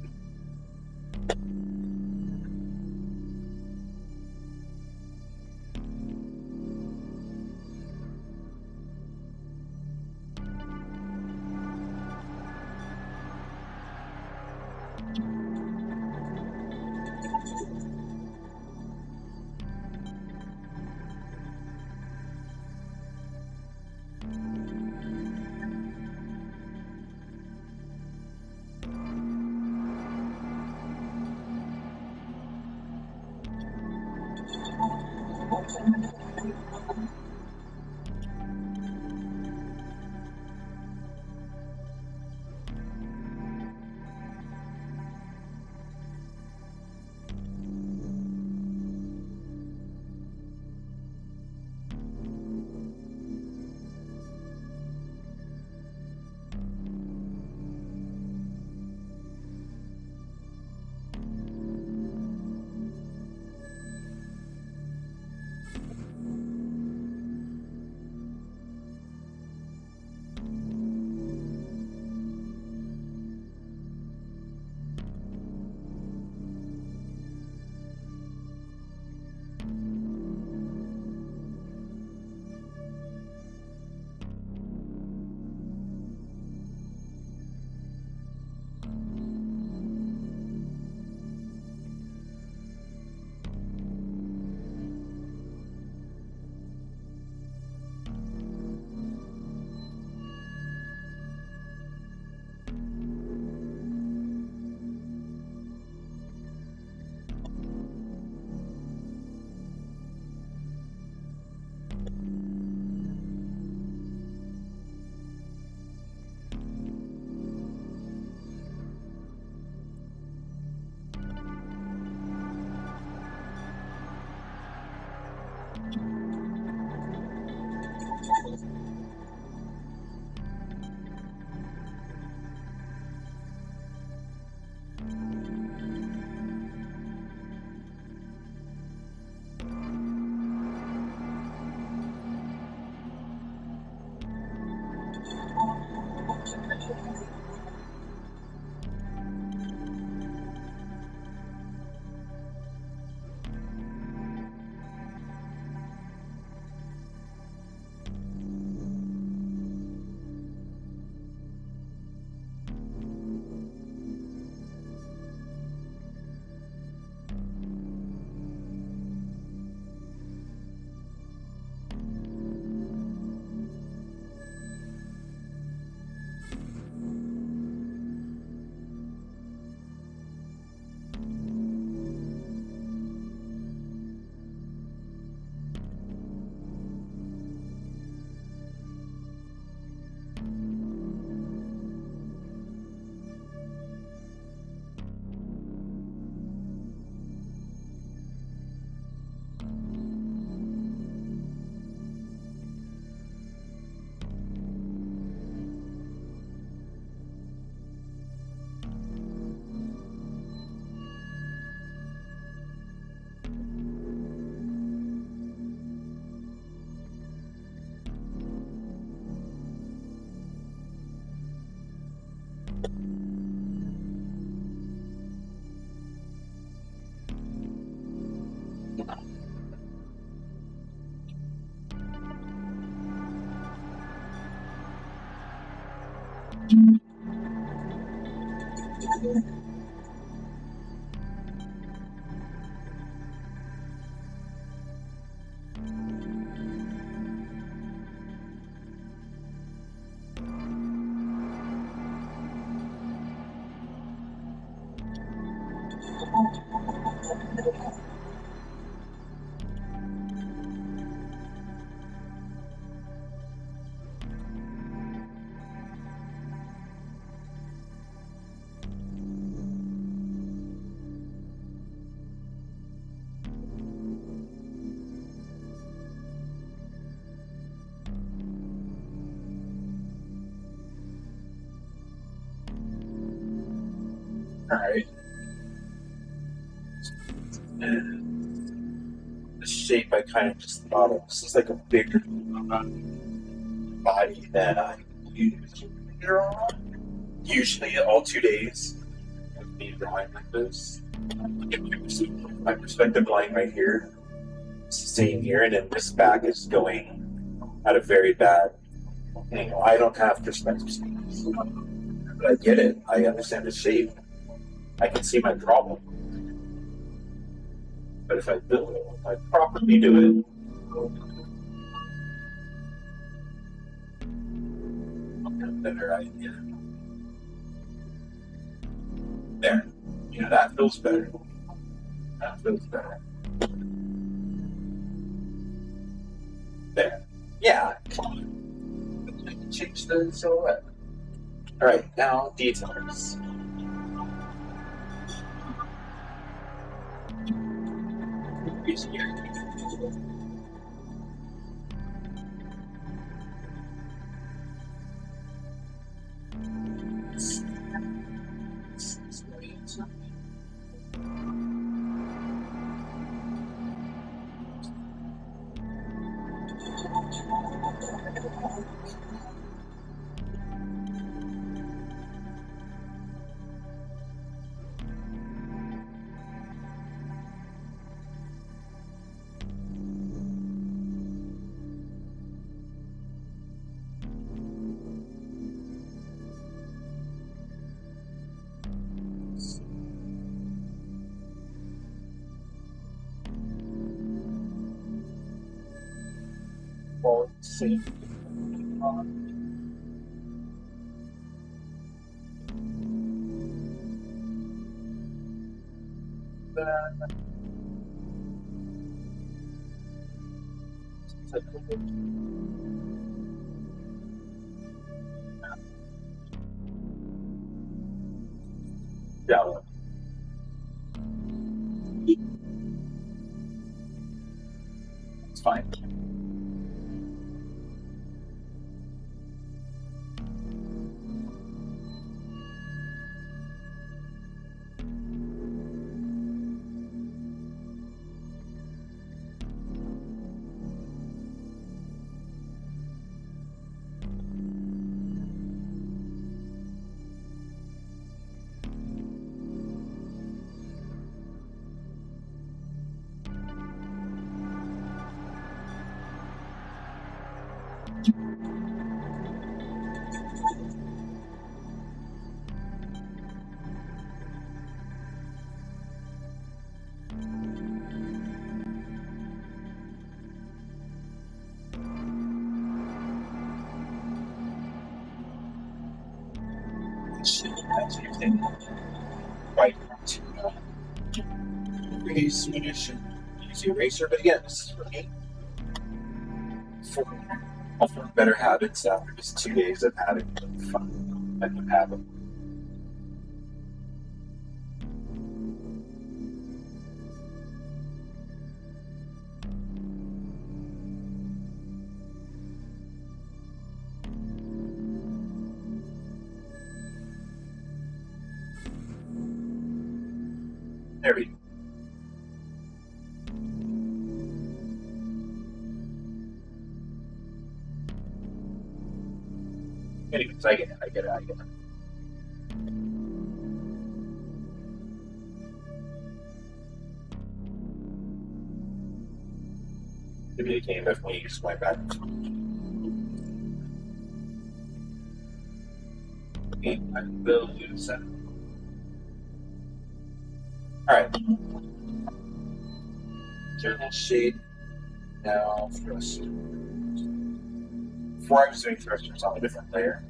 S2: Alright. And the shape I kind of just thought of. This is like a bigger body than I usually draw. Usually all 2 days of me drawing like this. My perspective line right here. It's the same here, and then this back is going at a very bad angle. I don't have perspective, but I get it. I understand the shape. I can see my problem. But if I properly do it, I'll get a better idea. There. You know, that feels better. That feels better. There. Yeah, come on. I can change the silhouette. Alright, now details. Easier. Well, see. Yeah. It's fine. Quite to pretty Swedish and easy eraser, but again, this is for me. I'll form better habits after just 2 days of having fun. I can have them. There we go. Anyways, I get it. Maybe it came if we just went back. Okay, I will use that. Alright. Journal shade. Now thruster. Before I was doing thrusters on a different layer.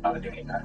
S2: I'm not doing that.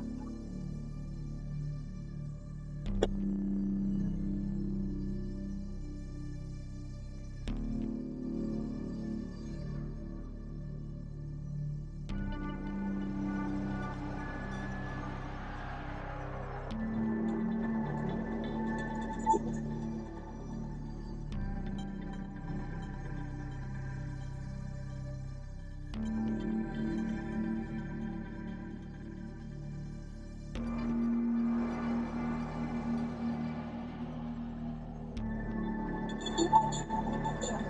S2: Okay.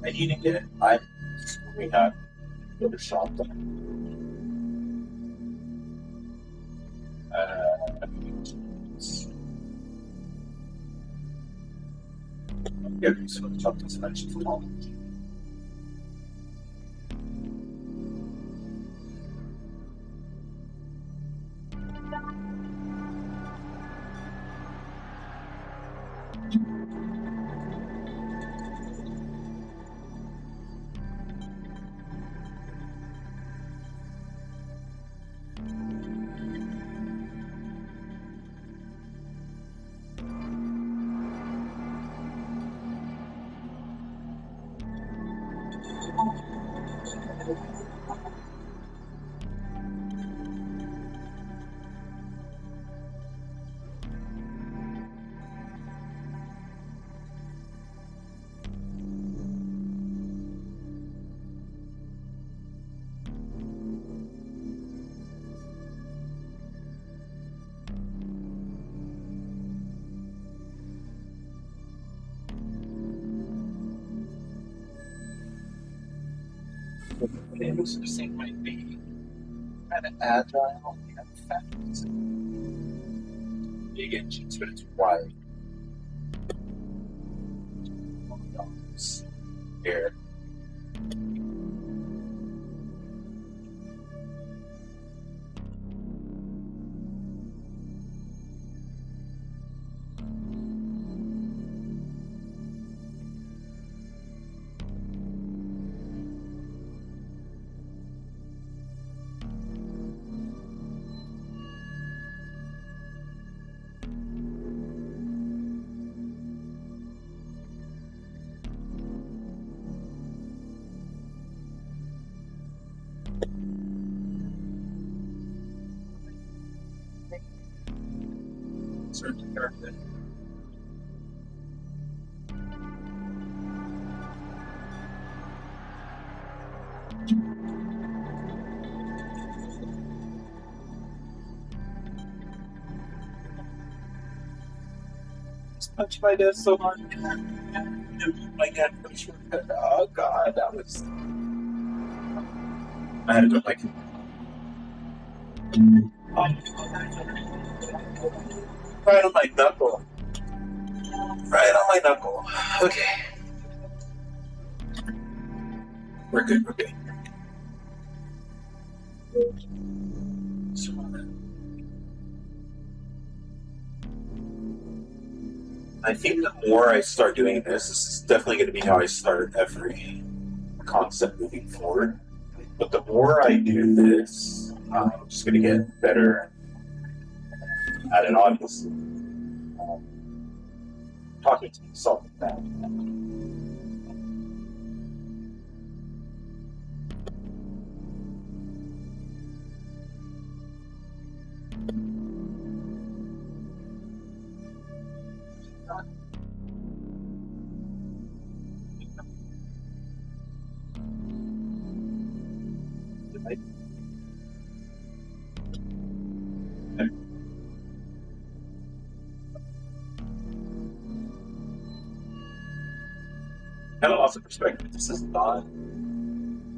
S2: I need to get it. We have go to shop. Yeah, so shop this much. It looks the same might be kind of agile and fast. Big engines, but it's wide. Here. Certain character. Punch my desk so hard. My hand for the shortcut. Oh god, that was. I had to go like. Right on my knuckle. Right on my knuckle. Okay. We're good, we're good. I think the more I start doing this is definitely going to be how I start every concept moving forward. But the more I do this, I'm just going to get better at it, obviously. Talking to myself about that. Kind of lost the perspective. This is not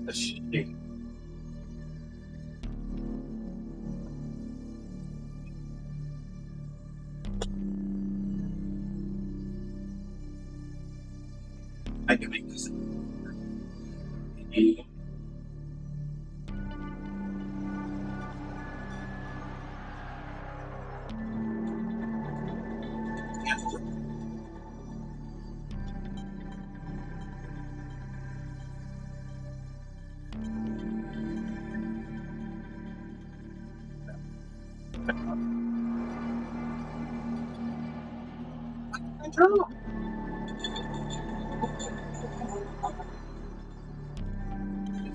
S2: a shape. I can make this.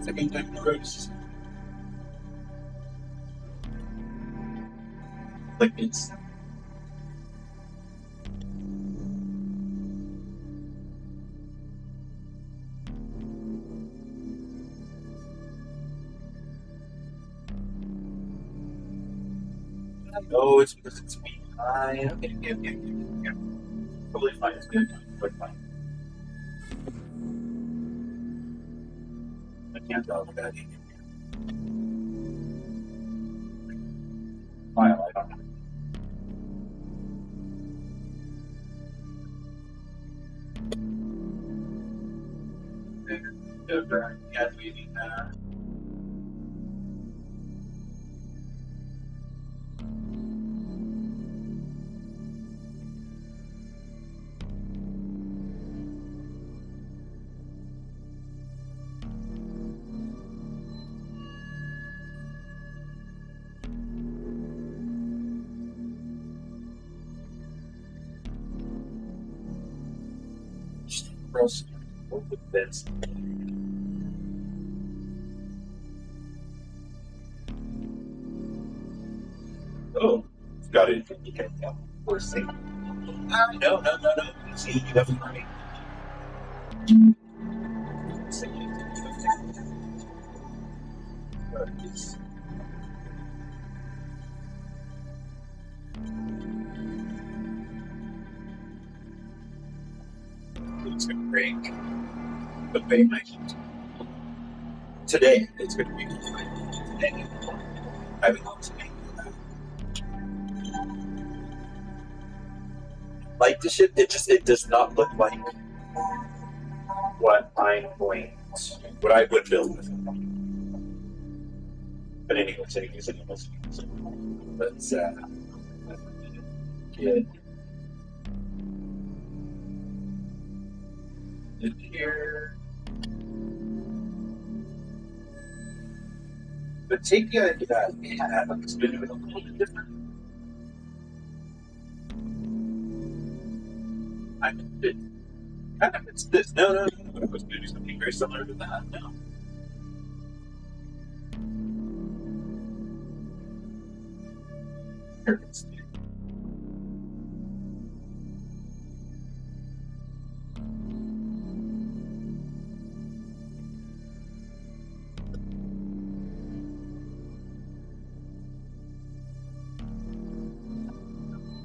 S2: Second time gross. Like it's. Oh, it's because it's behind. Okay, yeah. Totally fine. It's good. Totally fine. I can't tell that. File. I don't know. Yeah, maybe. Just gross. Work with this. Oh, got it. Okay, yeah. We're safe. No. See, you have right. It's going to break. But they might. Today, it's going to be today. I haven't looked today. Like the ship, it does not look like what I'm going to, what I would build with it. But anyway, let's get in here. But take the idea that it's been doing a little bit different. It kind of it's this. No. I was going to do something very similar to that. No. Here it's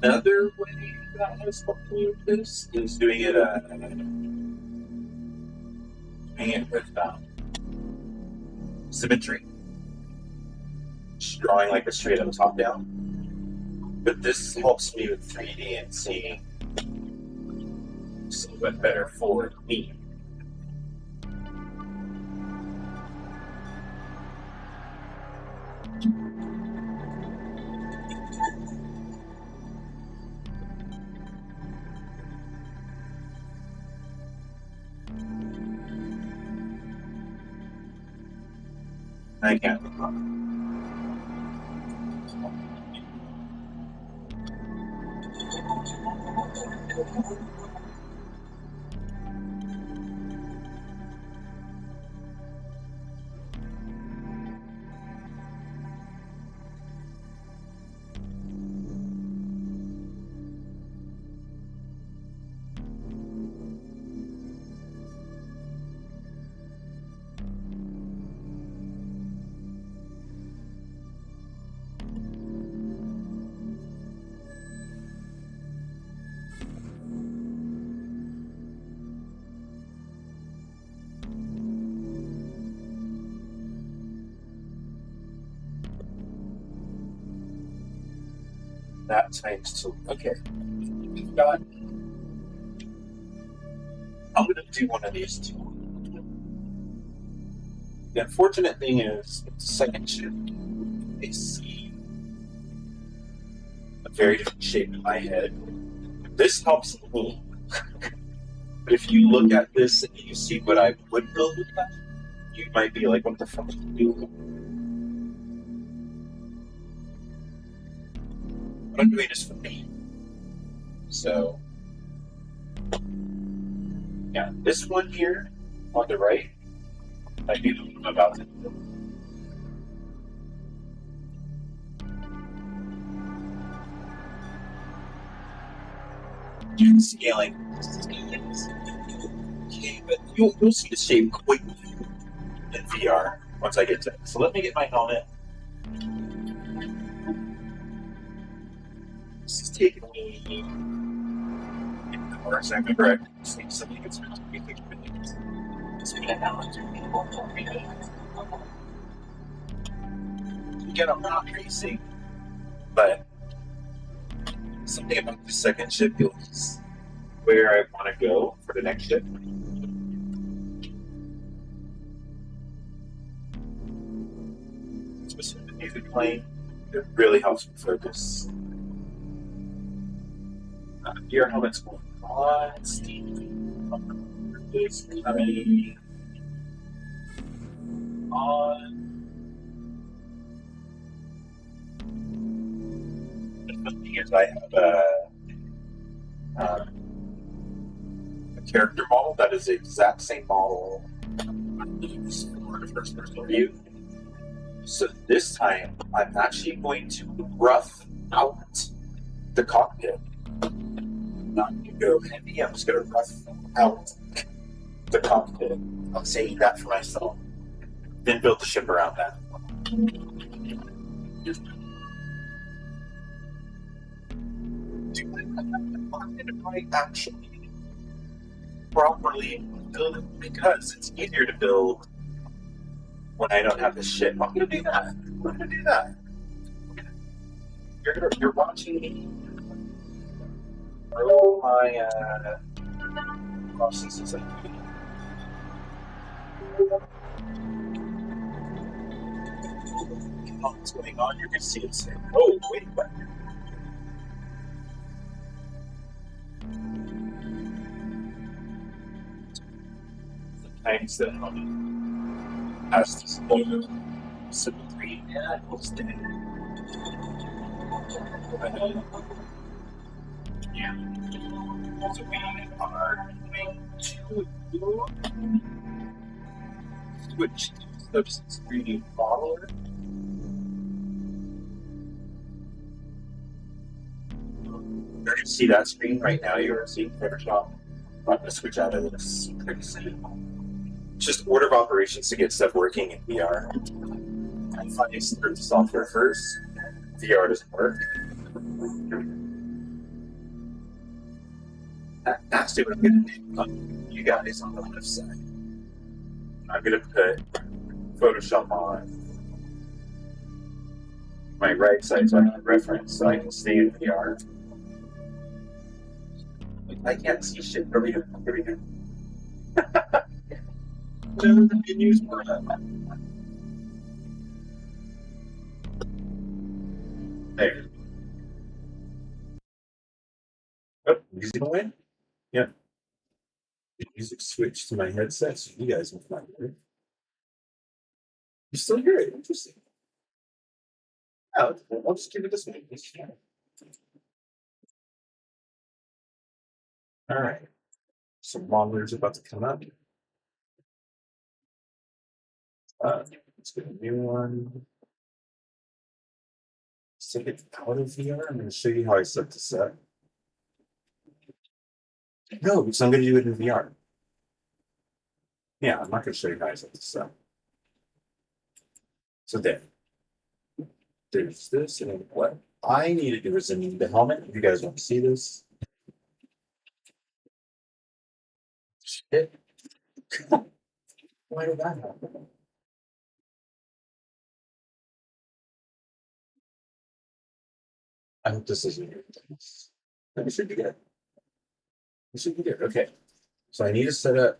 S2: another way that has helped me with this is doing it with symmetry. Just drawing like a straight up top down. But this helps me with 3D and seeing a little bit better for me. I can't. That times two. Okay. We've got I'm gonna do one of these two. The unfortunate thing is, with the second chip, they see a very different shape in my head. This helps me. But if you look at this and you see what I would build with that, you might be like, what the fuck are you doing? What I'm doing is for me. So, yeah, this one here on the right, I do know what I'm about to do. Doing scaling. Okay, but you'll see the shape quickly in VR once I get to it. So let me get my helmet. This is taking me hours. I remember I think something that's supposed to be 30 minutes. It's been an hour to me, 40 minutes. Again, I'm not racing, but something about the second ship is where I want to go for the next ship. Especially the music playing, it really helps me focus. Gear helmet's going on. Steam is coming on. The thing is, I have a character model that is the exact same model I use for the first person view. So this time, I'm actually going to rough out the cockpit. I'm not going to go heavy, I'm just going to rough out the cockpit. I'm saying that for myself. Then build the ship around that. Do I actually properly build it? Because it's easier to build when I don't have the ship. I'm going to do that. I'm going to do that. You're watching me roll my processes. What's going on? You're going to see it say, oh, wait, what? Sometimes the helmet has this logo, simple green, and it looks dead. Yeah. So we are going to switch to substance 3D modeler. You're going to see that screen right now. You're seeing Photoshop. I'm going to switch out of this pretty soon. Just order of operations to get stuff working in VR. I find you start the software first. VR doesn't work. That's what I'm going to do on you guys on the left side. I'm going to put Photoshop on my right side so I can reference, so I can stay in VR. I can't see shit. Here we go. Here we go. The good news part. There. Oh, music win? Yeah. The music switched to my headset, so you guys won't find it. You still hear it? Interesting. Oh, I'll just give it this one. All right. Some monitors about to come up. Let's get a new one. Let's take it out of VR. I'm going to show you how I set this up. No, because I'm going to do it in VR. Yeah, I'm not going to show you how I set this up. So there's this, and what I need to do is in the helmet. If you guys want to see this, shit. Why did that happen? I hope this isn't your thing. It should be good. It should be good. Okay. So I need to set up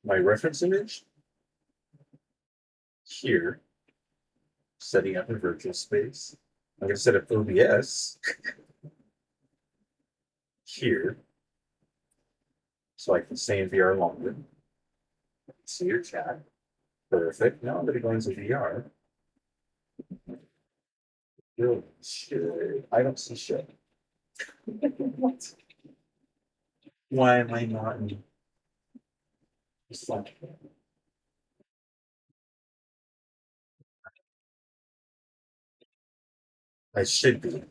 S2: my reference image here, setting up in virtual space. I'm going to set up OBS here so I can stay in VR longer. See your chat. Perfect. Now I'm going to go into VR. Oh, shit. I don't see shit. What? Why am I not in Slack? I should be.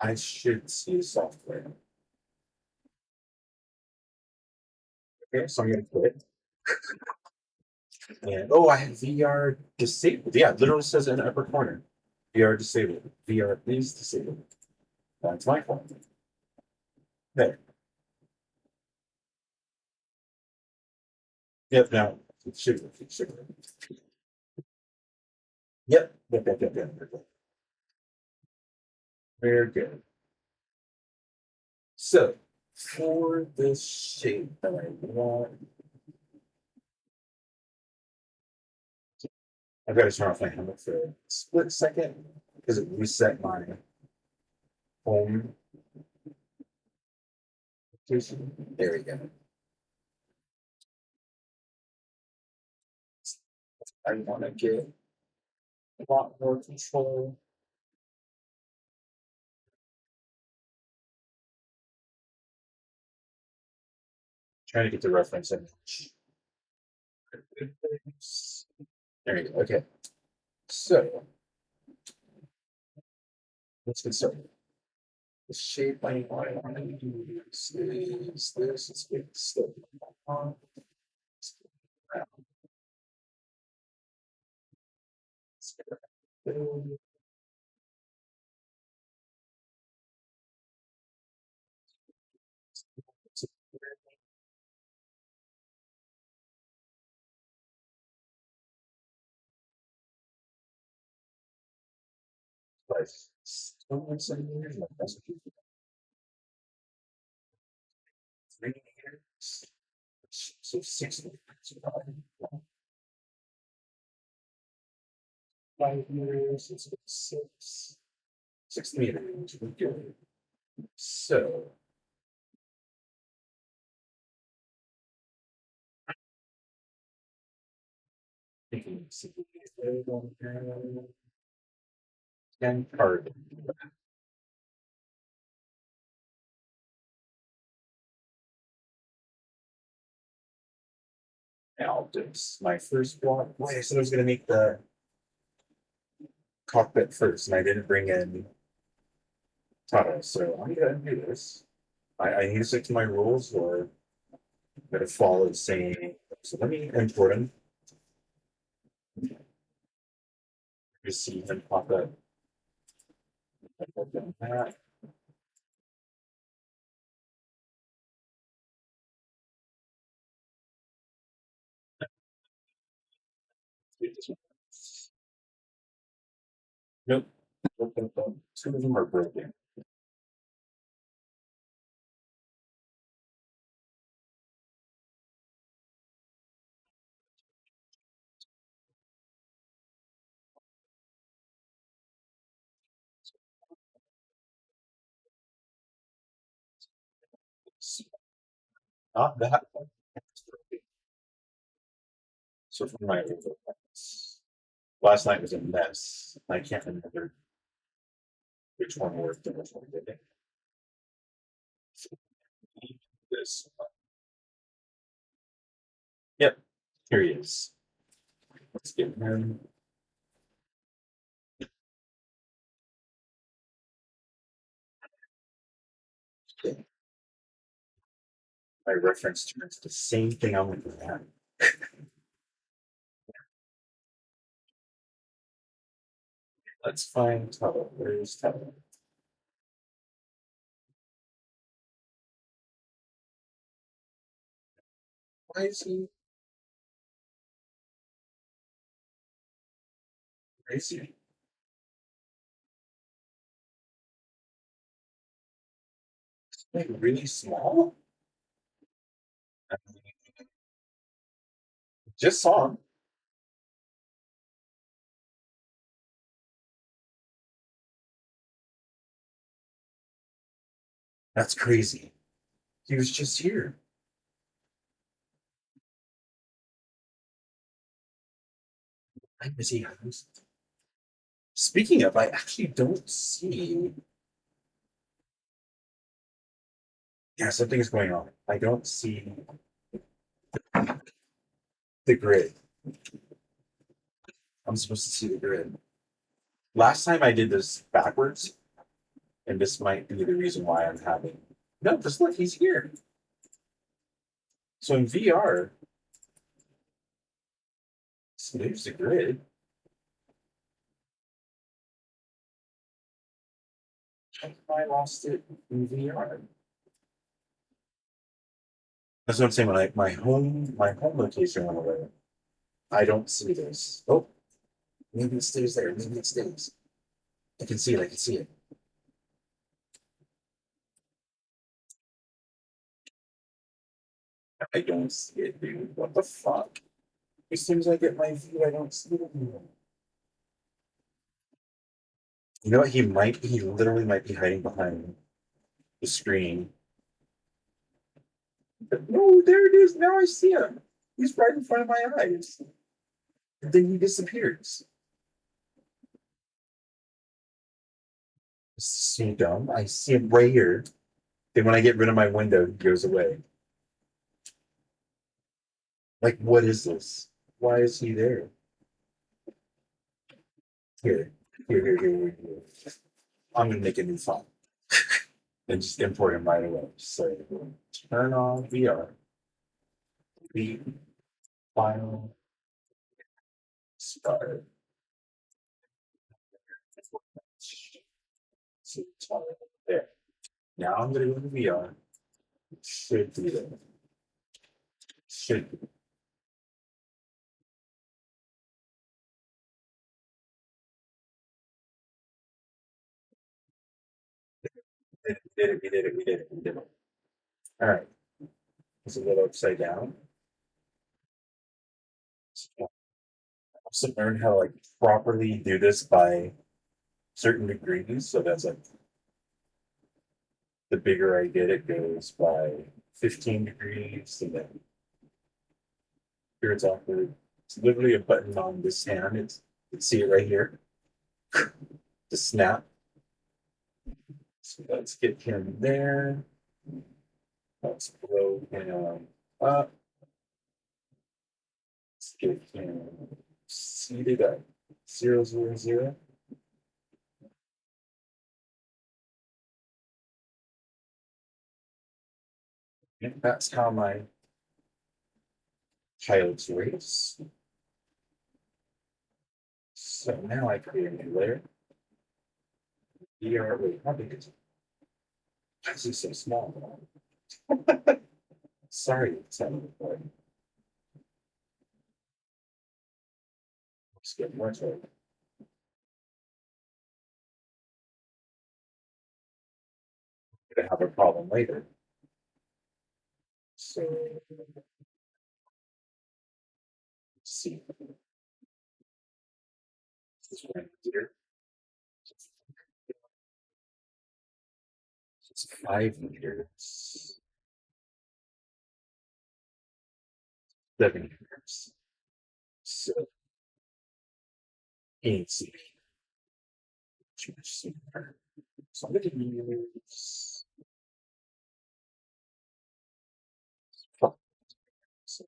S2: I should see software. Okay, so I'm going to quit. And oh, I have VR disabled. Yeah, it literally says in the upper corner. VR disabled. VR is disabled. That's my fault. There. Yep, now it should work. It should work. Yep. Very good. So for this shape that I want, I've got to turn off my helmet for a split second because it reset my home location. There we go. I want to get a lot more control. Trying to get the reference image. There you go. Okay. So let's get started. The shape I want to use is this. Let's get step on. So 5 years, it's 6 meters. Good. So you can see and card. Now this my first block. Wait, I said I was gonna make the cockpit first, and I didn't bring in Tata, so I'm gonna do this. I need to stick to my rules, or I'm gonna follow the same. So let me import him. You see him pop up. That. Nope. Two of them are broken. Not that one. So for my last night was a mess. I can't remember which one worked and which one didn't. This. Yep. Here he is. Let's get him. My reference turns the same thing I'm looking at. Let's find Tuttle. Where's Tuttle? Why is he crazy? Like really small? I just saw him. That's crazy. He was just here. Why was he housed? Speaking of, I actually don't see. Yeah, something's going on. I don't see the grid. I'm supposed to see the grid. Last time I did this backwards, and this might be the reason why I'm having. No, just look, he's here. So in VR, so there's the grid. How come I lost it in VR? That's what I'm saying. When my home location went away, I don't see this. Oh, maybe it stays there. Maybe it stays. I can see it. I can see it. I don't see it, dude. What the fuck? As soon as I get my view, I don't see it anymore. You know what? He literally might be hiding behind the screen. But no, there it is. Now I see him. He's right in front of my eyes. And then he disappears. This is so dumb. I see him right here. Then when I get rid of my window, he goes away. Like, what is this? Why is he there? Here, here. I'm gonna make a new file and just import him right away. So turn on VR, the file, start. So there. Now I'm gonna go to VR. Should be there. Should be. We did it. All right. It's a little upside down. So I also learned how to like properly do this by certain degrees. So that's like the bigger I get, it goes by 15 degrees, and then here it's awkward. It's literally a button on this hand. You can see it right here. The snap. So let's get him there. Let's blow him up. Let's get him seated at 000. And that's how my pilots race. So now I create a new layer. ER, wait, how big is it? Why is it so small? Sorry, it's not important. Let's get more to it. Gonna have a problem later. So let's see. This one here. It's 5 meters. 7 meters. So ain't too much sooner. So I'm gonna use fuck, so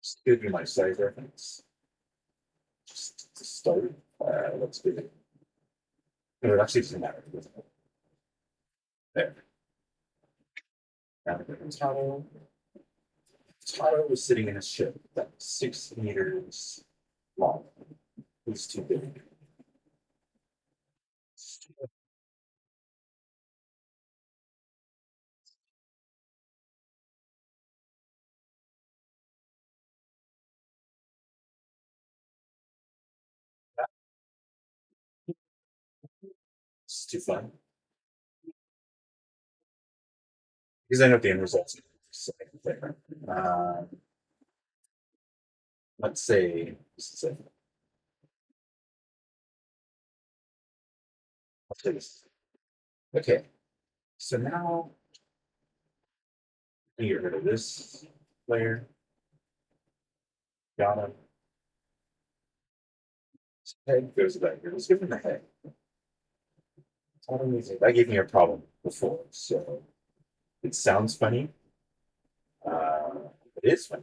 S2: just give you my size reference. Just to start. Let's do it. No, it actually doesn't matter. There. Now the Tato. Tato was sitting in a ship that's 6 meters long. It's too big. It's too fun. Because I know the end results are slightly different. Let's say this is it. Let's say this. Okay, so now I get rid of this layer. Got it. Head goes back here. Let's give him the head. That gave me a problem before, so it sounds funny. Uh, it is funny.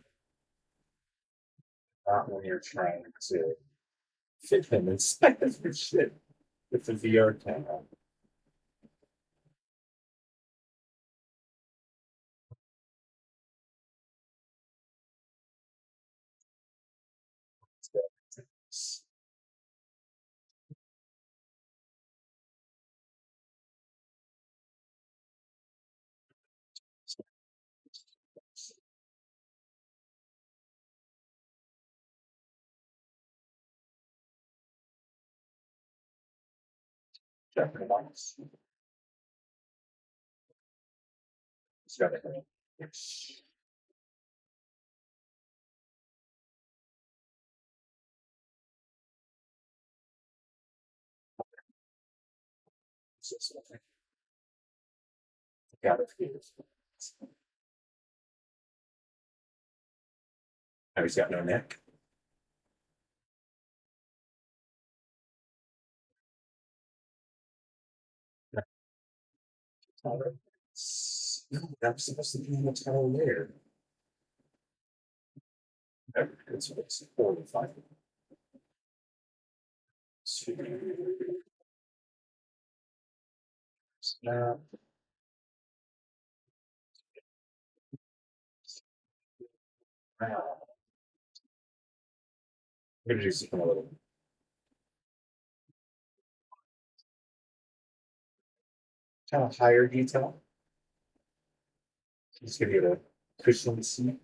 S2: Not when you're trying to fit him inside of your shit with the VR camera. Japanese box. It's got a head. It's just got it here. Now he's got no neck. No, that was supposed to be in the towel layer. It's 45. Snap. Wow. I'm gonna do something a little kind of higher detail. Just gonna get a cushion seat.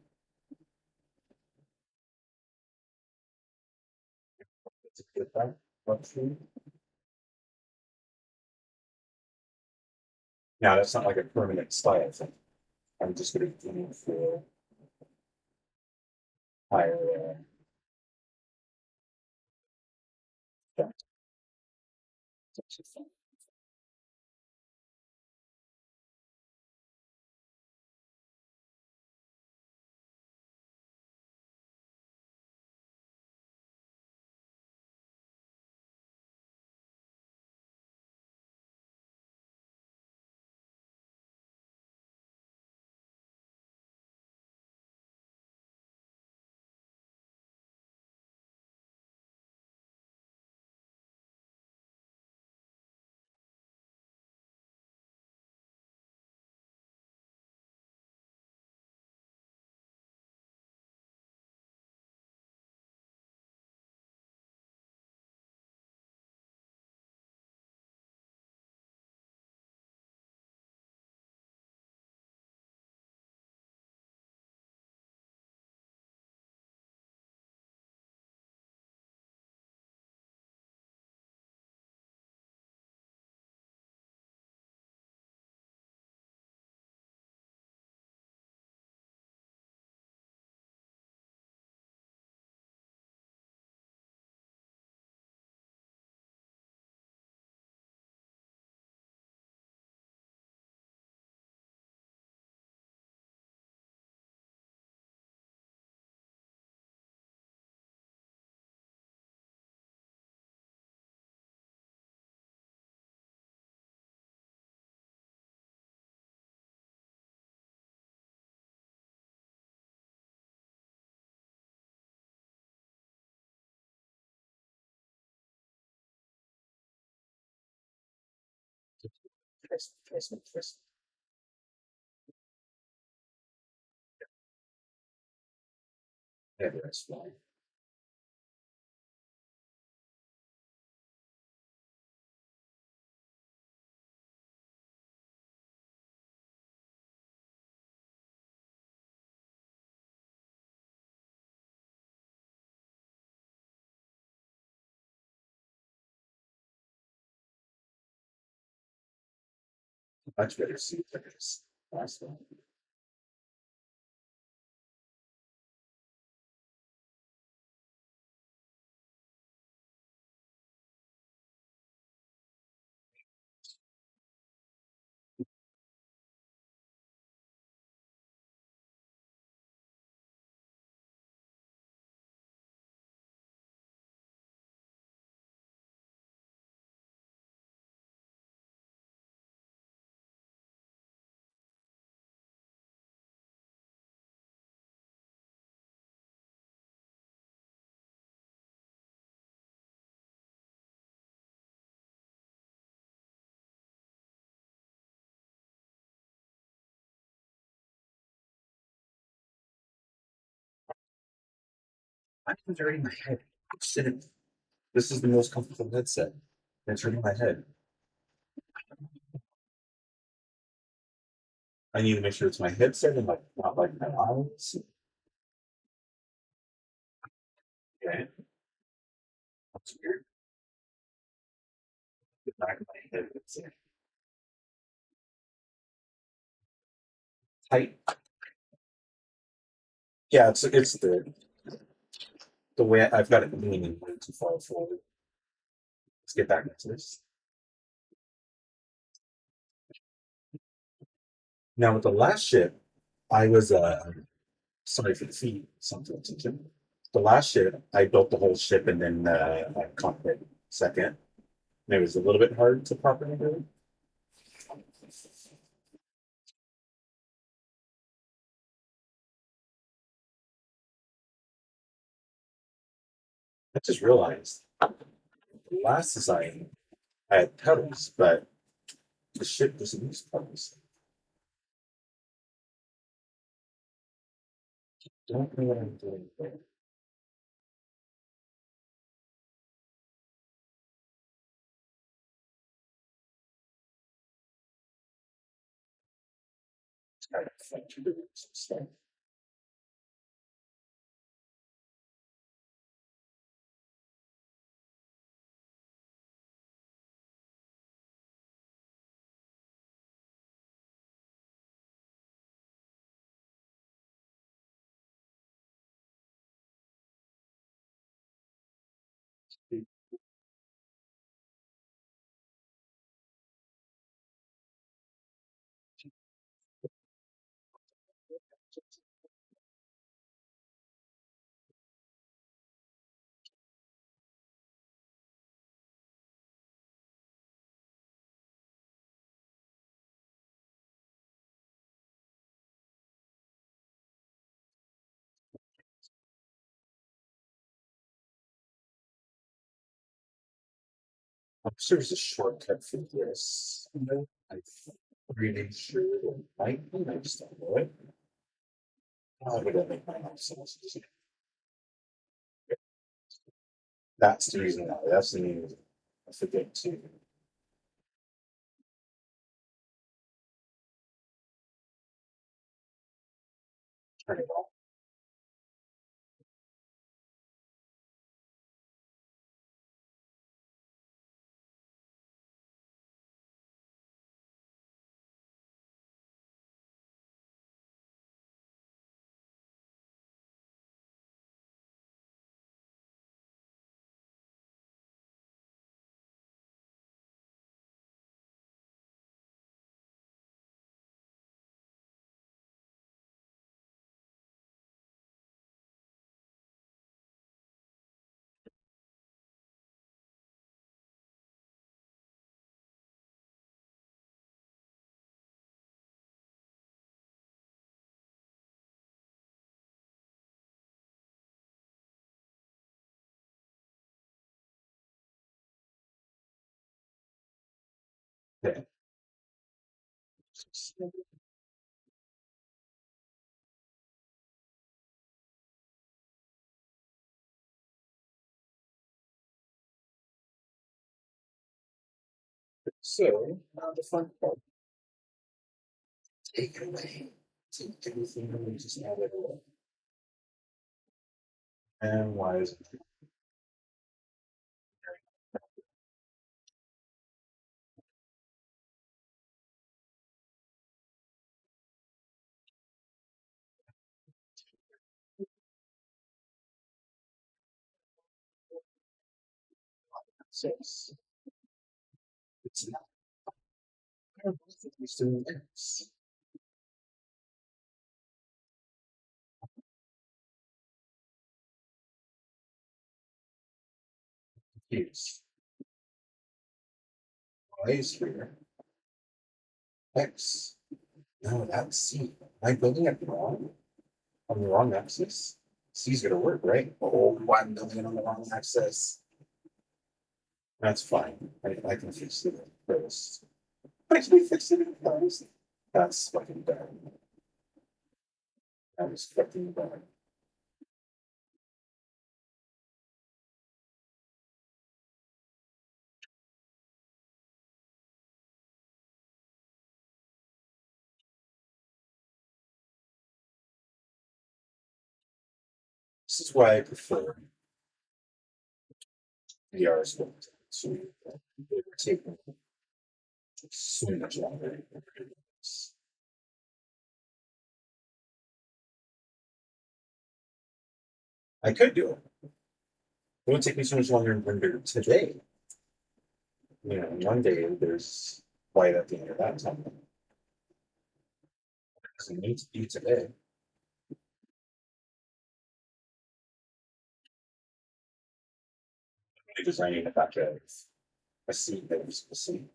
S2: That's a good thing. Luxury. Now that's not like a permanent style thing. I'm just gonna do for higher depth. Twist. Yeah, that's fine. Much better suit than this last one. I think it's hurting my head. Shit. This is the most comfortable headset. It's hurting my head. I need to make sure it's my headset and like not like my eyes. Okay. That's weird. The back of my head is tight. Yeah, it's the way I've got it leaning way too far forward. Let's get back into this. Now with the last ship, I was sorry for the feed, something attention. The last ship, I built the whole ship and then I cockpit second. And it was a little bit hard to properly do. I just realized the last design I had pedals, but the ship doesn't use pedals. Don't know what I'm doing there. It's kind of fun to do some stuff. I'm sure there's a shortcut for this. I'm really sure it might be. I just don't know it. How would I make my life so easy? That's the reason why. That's the reason. I forget to turn it off. Yeah. So now the fun part. Take it away. Take everything and just add it away. And why is it? Six. It's not. I don't think he's doing this. He's Y is here. X. No, that's C. Am I building it wrong? On the wrong axis? C's gonna work, right? Oh, I'm building it on the wrong axis. That's fine. I can fix it first. I can fix it first. That's fucking bad. That was fucking bad. This is why I prefer VR sculpted. So it would take me so much longer. I could do it. It would take me so much longer than today. You know, one day there's light at the end of that tunnel. It doesn't need to be today. I'm designing it back of a seat that was a seat.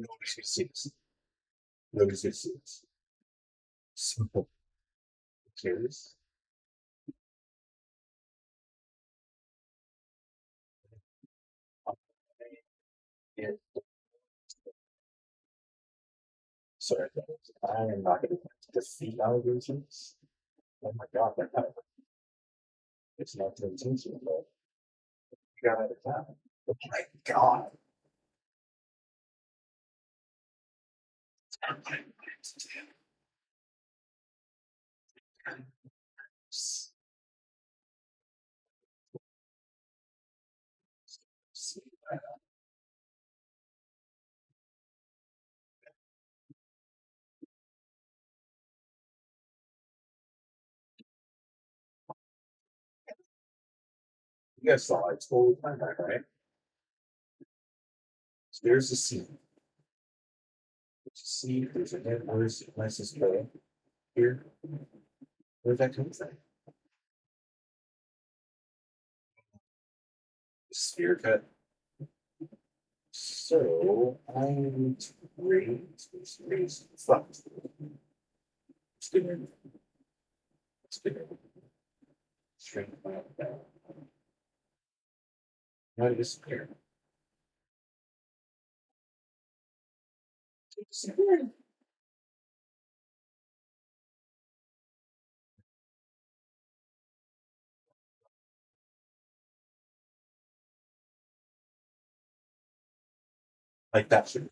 S2: Nobody's gonna see this. Nobody's gonna see this. Simple. Curious. Yeah. Sorry, I am not going to defeat allegations. Oh my god, it's not intentional, but you got out of town. Oh my god. You guys saw it totally fine, right? So there's the scene. See, there's a head. Where's this go? Here. Where's that come from? Sphere cut. So I need to raise fuck. It's good. It's good. Straighten that down. Now disappear. Disappear. Like that should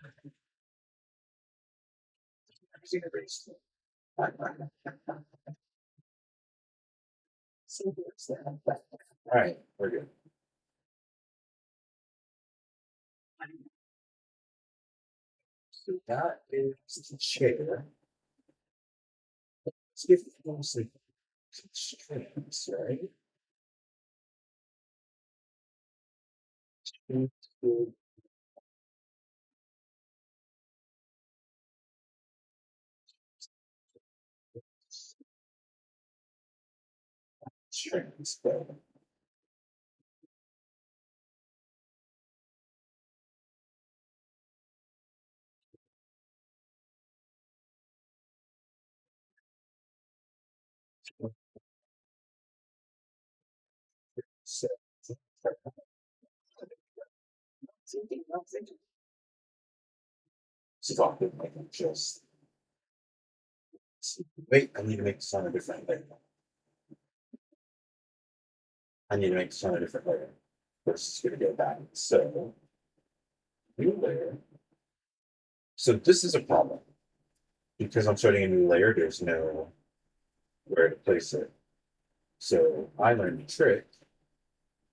S2: be erased. All right, we're good. So that is the chair. Let's give it mostly constraints, right? Constraints, but so stop it like just wait, I need to make the sound a different thing. I need to make this on a different layer. First, it's going to go back. So, new layer. So this is a problem because I'm starting a new layer. There's no where to place it. So I learned a trick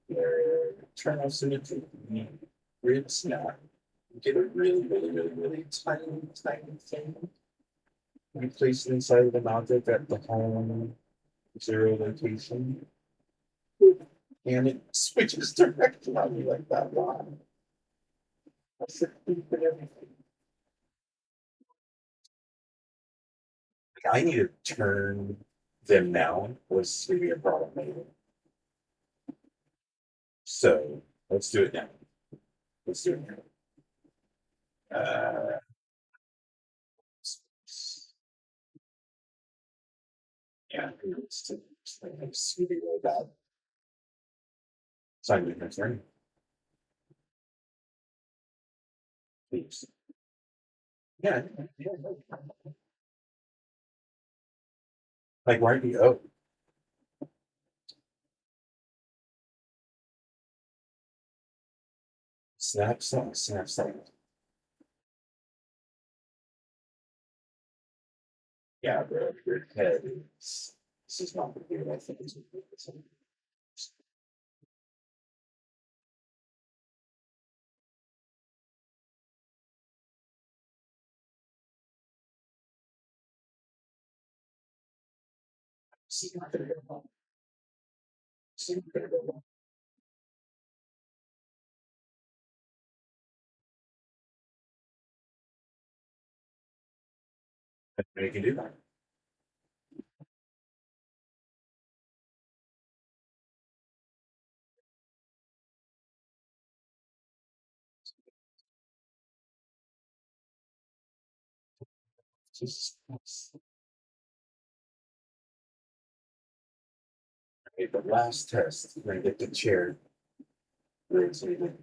S2: where turn off symmetry, grid snap, get a really, really, really, really tiny, tiny thing. You place it inside of an object at the home zero location, and it switches direction on you like that. Wow. That's the thing and everything. I need to turn them down, or it's going to be a problem later. So let's do it now. Let's do it now. Yeah, it's really, really bad. Sign your concern, please. Yeah, yeah, yeah. Like, why do you, oh, snap, snap, snap, snap. Yeah, bro, your head is, this is not gonna be what I think it's gonna be. This is not gonna go well. This is not gonna go well. But you can do that. Jesus Christ. Okay, the last test, we're gonna get the chair rotated.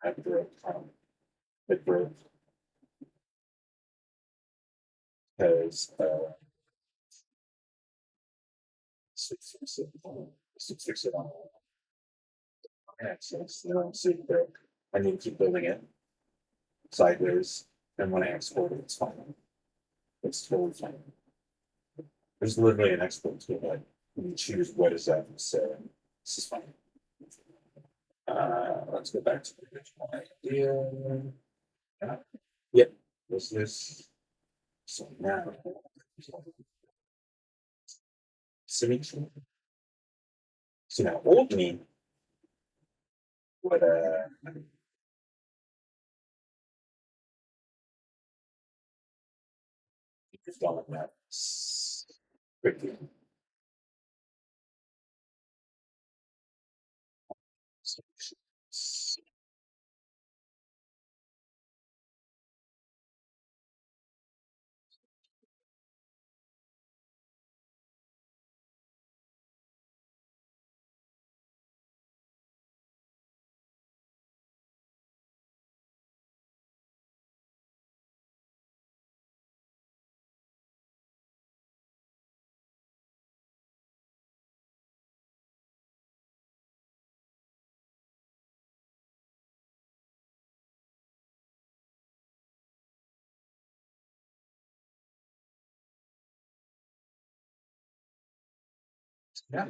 S2: I broke, it broke because, fix it on access. You know, so it broke. I need to keep building it sideways, and when I export it, it's fine. It's totally fine. There's literally an export tool, like you choose what is that, so this is fine. Let's go back to the original idea. Yep, this. So now, symmetry. So now, old me would just go like that quickly. Yeah,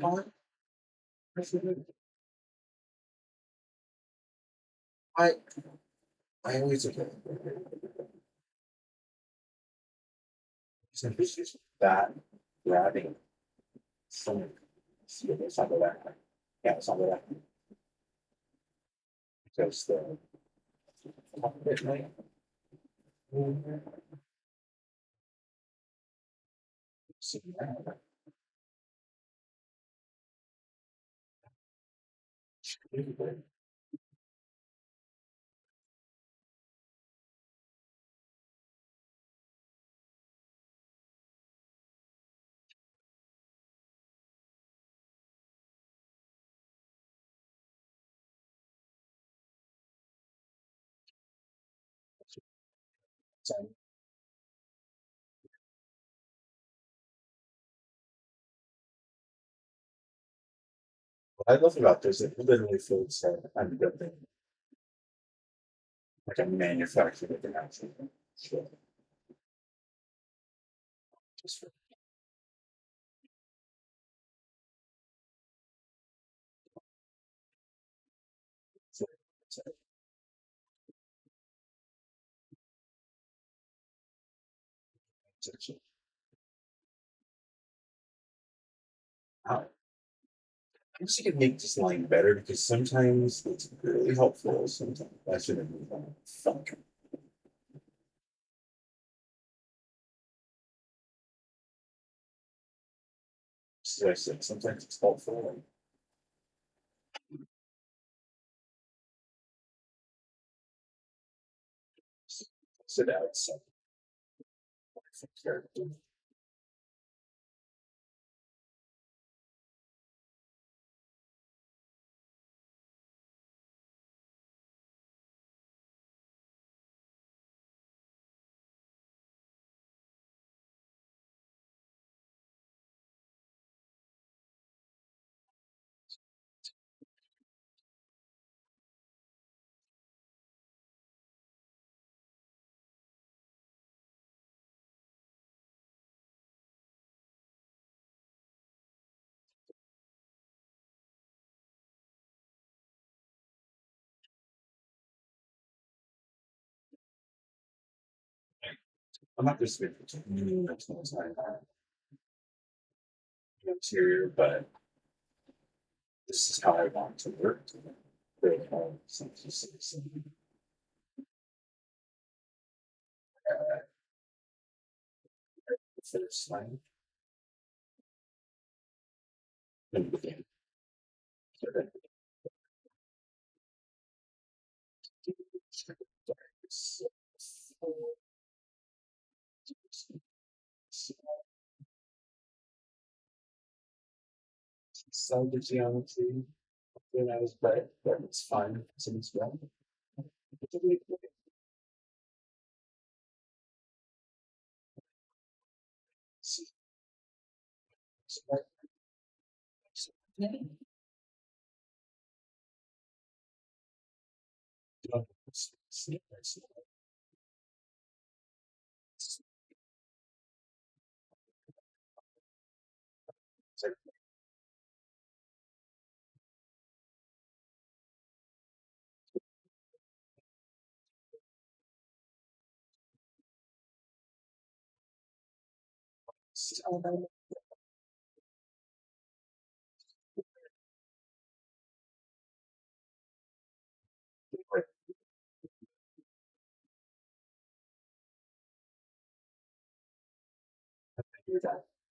S2: I I always okay. So this is that grabbing some. See if it's under that. Yeah, it's under that. Because the see that. What I love about this, it literally feels like I'm building like a manufactured with an actual so just for so, so, so, I guess you could make this line better because sometimes it's really helpful. Sometimes I should have moved on. Fuck. So I said sometimes it's helpful. Like, sit outside for character. I'm not just with the interior, but this is how I want to work. Really hard. First line. And begin. So the geometry when I was bred, but it's fine. So it's well.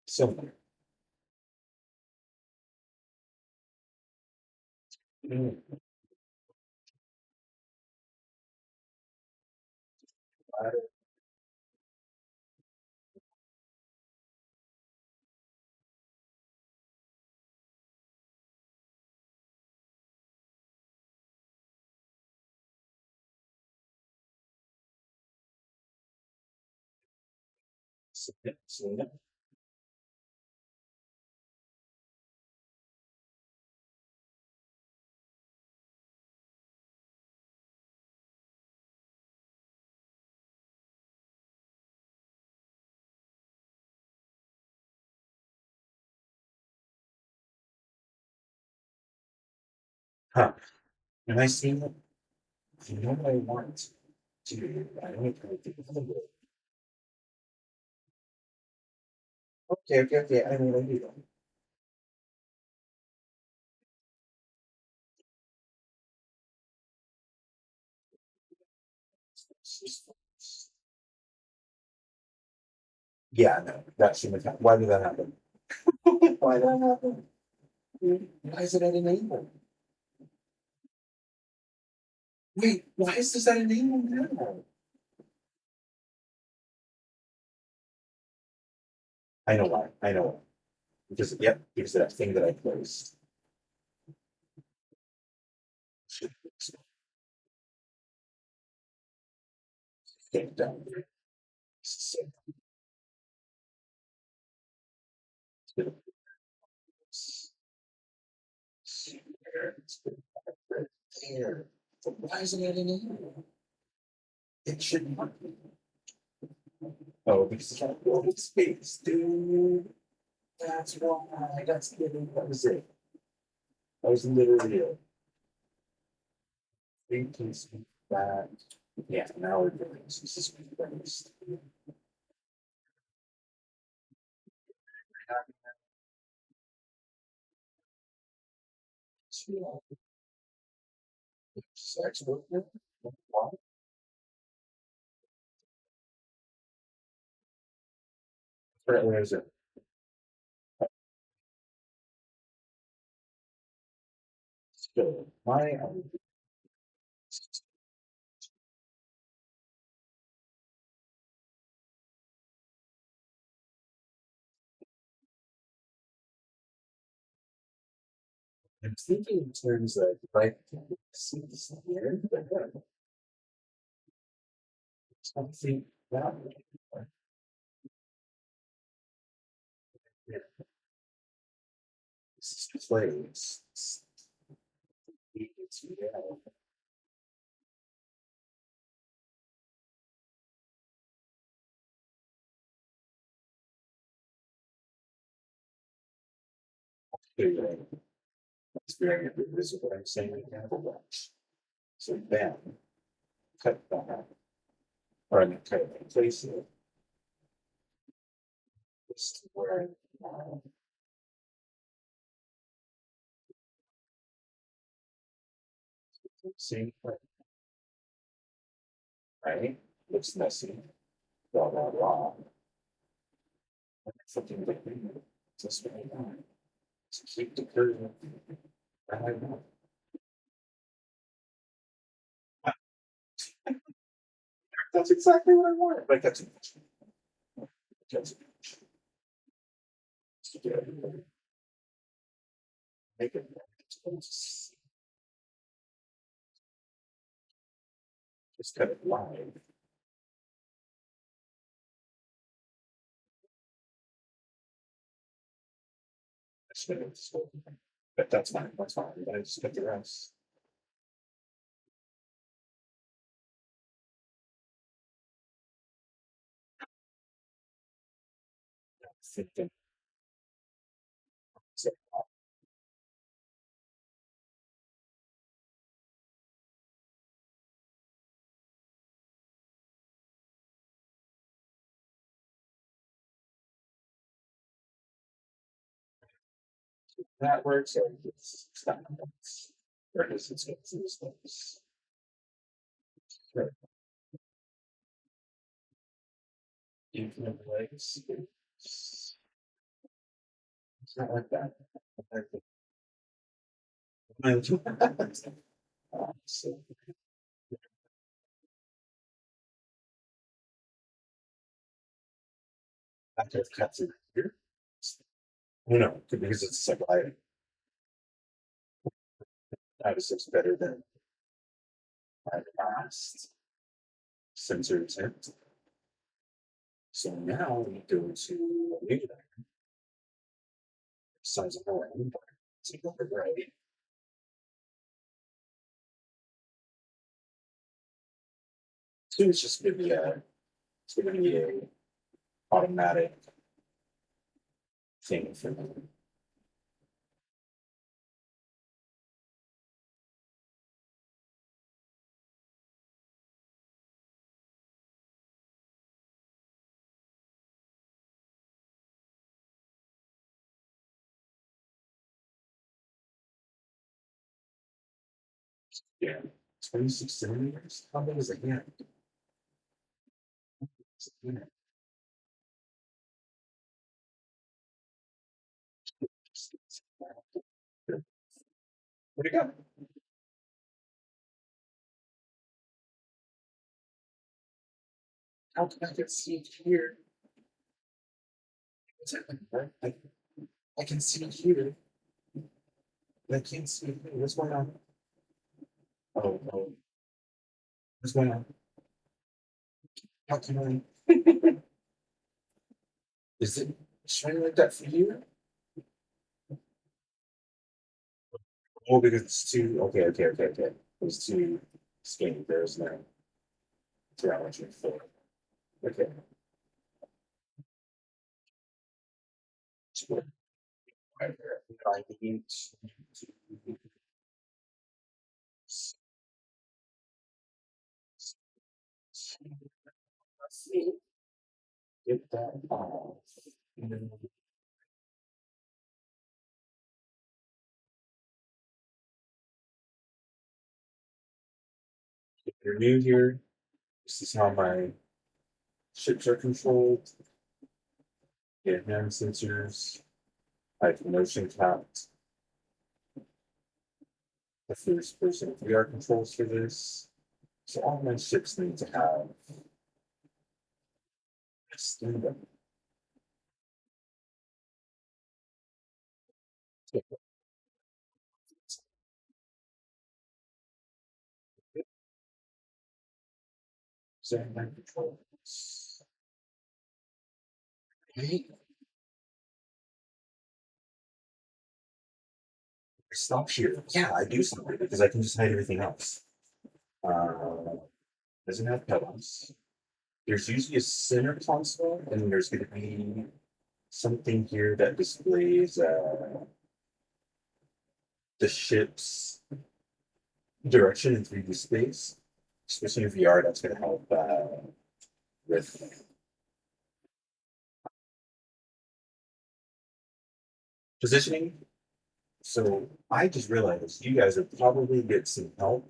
S2: So huh. And I see that you know what I want to do. I don't think of it. Okay. I mean I do that. Yeah, no, that shouldn't have happened. Why did that happen? Why did that happen? Why is it at enable? Wait, why is this at enable now? I know why. I know why. Because yep, because of that thing that I closed. Thing down there. So, there. It's good. Right there. So why isn't it in here? It should not be. Oh, because it's not building space, dude. That's why. That's literally that was it. That was literally it. Thinking that. Yeah, now we're doing this. Sex worker? Where is it? So my I'm thinking in terms of like see this here, something that this is place. It's real. It's very good. This is what I'm saying again. So then cut that or I mean cut it, place it. Just where same thing, right? Looks messy. Blah blah blah. Something different. Just right now. To keep the curtain. I know. That's exactly what I wanted. Like that's yeah, make it just cut it live. But that's fine. That's fine. I just cut the rest. Thinking. So that works. Or it's not. Or it's space. Sure. Infinite legs. It's not like that. So I could have cut through here. You know, because it's like I was just better than my past sensor attempt. So now we go to a new size of more input. So you go right. So it's just gonna be a automatic thing for me. Yeah. 26 centimeters? How big is a hand? Where'd it go? How can I get see it here? What's happening? I can see it here, but I can't see it here. What's going on? Oh, oh, what's going on? How can I? Is it shiny like that for you? Oh, because it's too. Okay, okay, okay, okay. It's too skinny. There's no geometry for it. Okay. So, right there. I need to get that off. And then if you're new here, this is how my ships are controlled. Get hand sensors. I have motion capped. The first person VR controls for this. So all my ships need to have this in them. So my controls. Okay. Stop here. Yeah, I do stop here because I can just hide everything else. Uh, doesn't have pedals. There's usually a center console, and there's going to be something here that displays the ship's direction in 3D space. Especially in VR, that's going to help with positioning. So I just realized you guys would probably get some help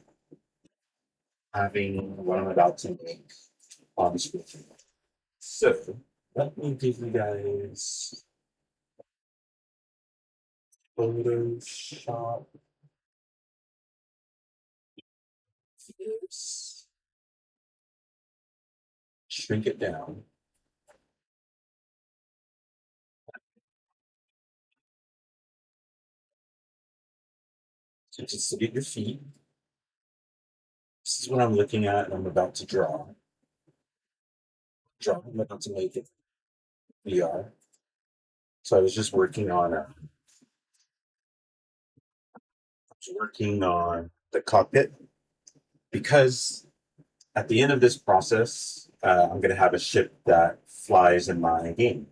S2: having what I'm about to make on the screen. So let me give you guys Photoshop this, shrink it down. So just to get your feet. This is what I'm looking at and I'm about to draw. I'm about to make it VR. So I was just working on the cockpit because at the end of this process, I'm going to have a ship that flies in my game.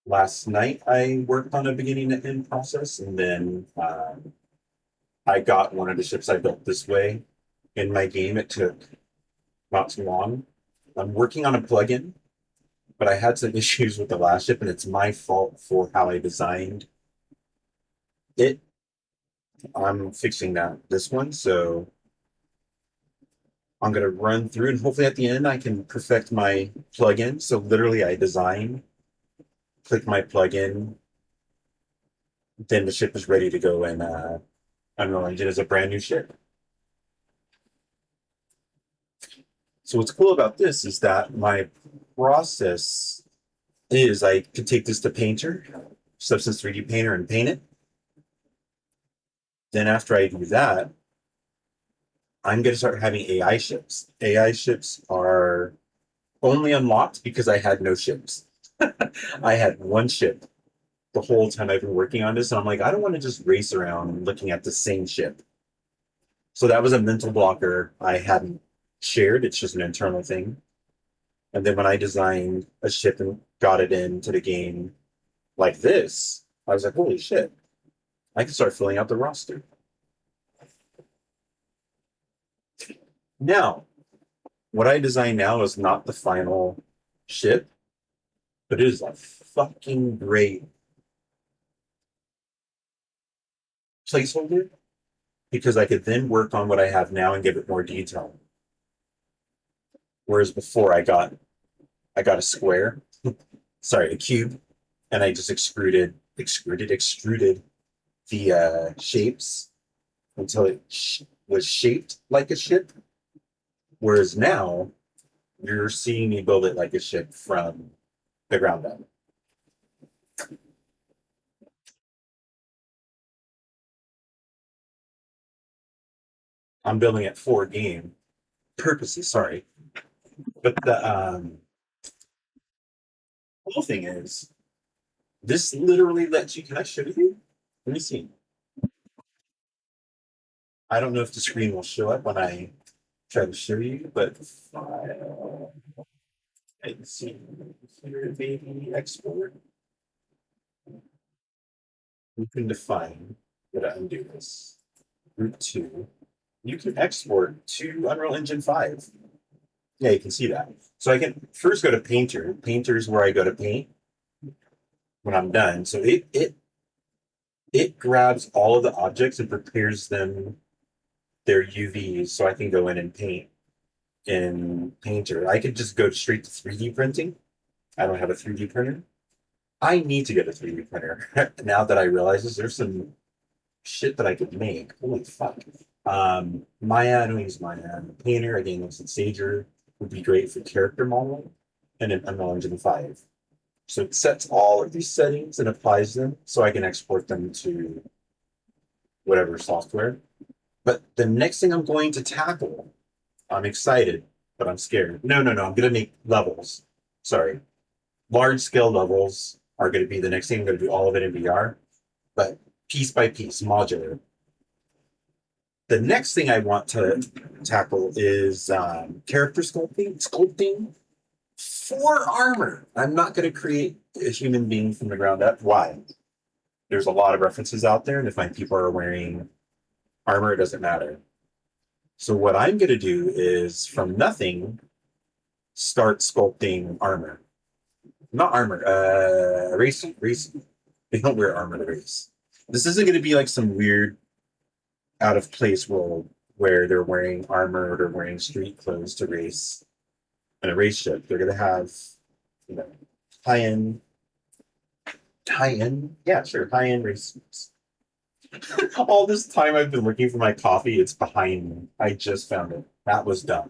S2: Last night, I worked on a beginning to end process, and then I got one of the ships I built this way in my game. It took not too long. I'm working on a plugin, but I had some issues with the last ship, and it's my fault for how I designed it. I'm fixing that this one, so I'm gonna run through, and hopefully at the end I can perfect my plugin. So literally, I design, click my plugin, then the ship is ready to go in Unreal Engine as a brand new ship. So what's cool about this is that my process is I could take this to Painter, Substance 3D Painter, and paint it. Then after I do that, I'm going to start having AI ships. AI ships are only unlocked because I had no ships. I had one ship the whole time I've been working on this. And I'm like, I don't want to just race around looking at the same ship. So that was a mental blocker I hadn't shared. It's just an internal thing. And then when I designed a ship and got it into the game like this, I was like, holy shit, I can start filling out the roster. Now, what I design now is not the final ship, but it is a fucking great placeholder because I could then work on what I have now and give it more detail. Whereas before I got a square, sorry, a cube, and I just extruded the shapes until it was shaped like a ship. Whereas now you're seeing me build it like a ship from the ground up. I'm building it for game purposes, sorry. But the cool thing is, this literally lets you, can I show you? Let me see. I don't know if the screen will show up when I try to show you, but file. I can see here, baby export. You can define what to undo this. Group two. You can export to Unreal Engine 5. Yeah, you can see that. So I can first go to Painter. Painter is where I go to paint when I'm done. So it grabs all of the objects and prepares them their UVs so I can go in and paint in Painter. I could just go straight to 3D printing. I don't have a 3D printer. I need to get a 3D printer now that I realize this. There's some shit that I could make. Holy fuck. Maya, I don't use Maya. Painter, again, looks at Sager would be great for character modeling and an Unreal Engine 5. So it sets all of these settings and applies them so I can export them to whatever software. But the next thing I'm going to tackle, I'm excited, but I'm scared. No, no, no. I'm going to make levels. Sorry. Large scale levels are going to be the next thing. I'm going to do all of it in VR, but piece by piece, modular. The next thing I want to tackle is character sculpting for armor. I'm not going to create a human being from the ground up. Why? There's a lot of references out there, and if my people are wearing armor, it doesn't matter. So what I'm going to do is from nothing, start sculpting armor. Not armor, race. They don't wear armor to race. This isn't going to be like some weird out of place world where they're wearing armor or they're wearing street clothes to race in a race ship. They're going to have, you know, high-end, yeah, sure, high-end race suits. All this time I've been looking for my coffee, it's behind me. I just found it. That was dumb.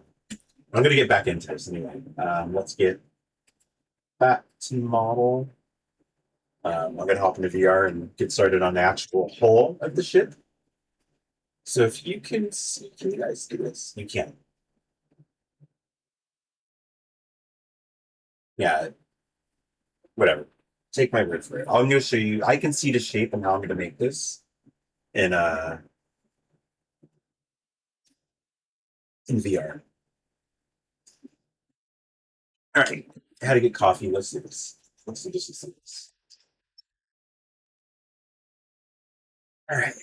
S2: I'm going to get back into this anyway. Let's get back to model. I'm going to hop into VR and get started on the actual hull of the ship. So if you can see, can you guys see this? You can. Yeah, whatever. Take my word for it. I'm going to show you. I can see the shape and how I'm going to make this in in VR. All right, how to get coffee? Let's do this. Let's do this. Let's do this. All right.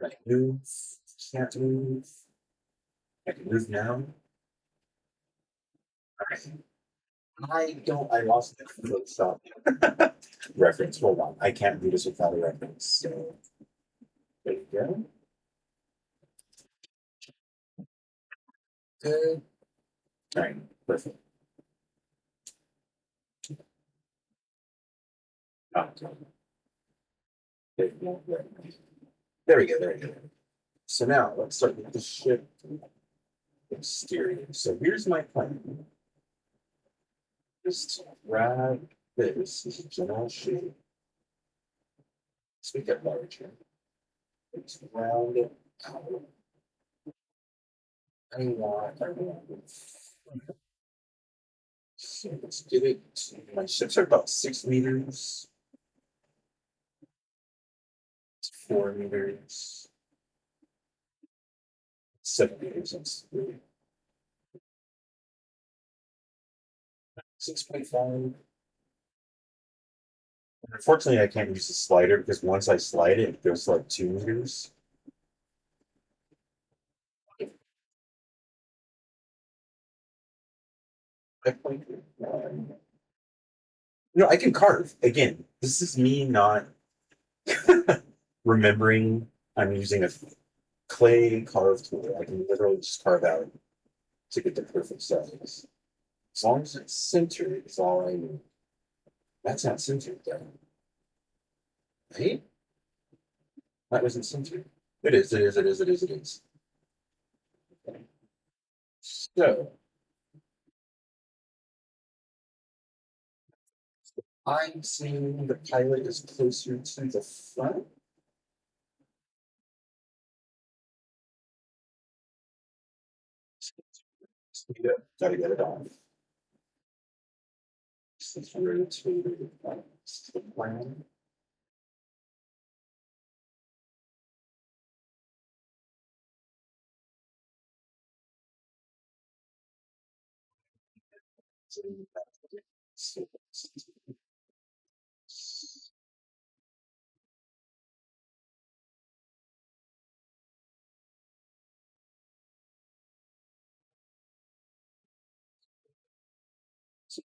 S2: Right. Move. Can't move. I can move now. All right. I don't. I lost the stop reference. Hold on. I can't do this without a reference. So there you go. Good. All right. Perfect. Okay. There we go. There we go. There we go. So now let's start with the ship exterior. So here's my plan. Just grab this as a general shape. Let's make it larger. Let's round it out. I want. So let's get it. My ships are about 6 meters. 4 meters. 7 meters. That's 6.5. Unfortunately, I can't use the slider because once I slide it, it goes to like 2 meters. 5.3. I can carve. Again, this is me not remembering I'm using a clay carve tool. I can literally just carve out to get the perfect size. As long as it's centered, it's all I need. That's not centered though. Right? That wasn't centered. It is. Okay. So I'm seeing the pilot is closer to the front. Gotta get it on. Let's rotate the plan.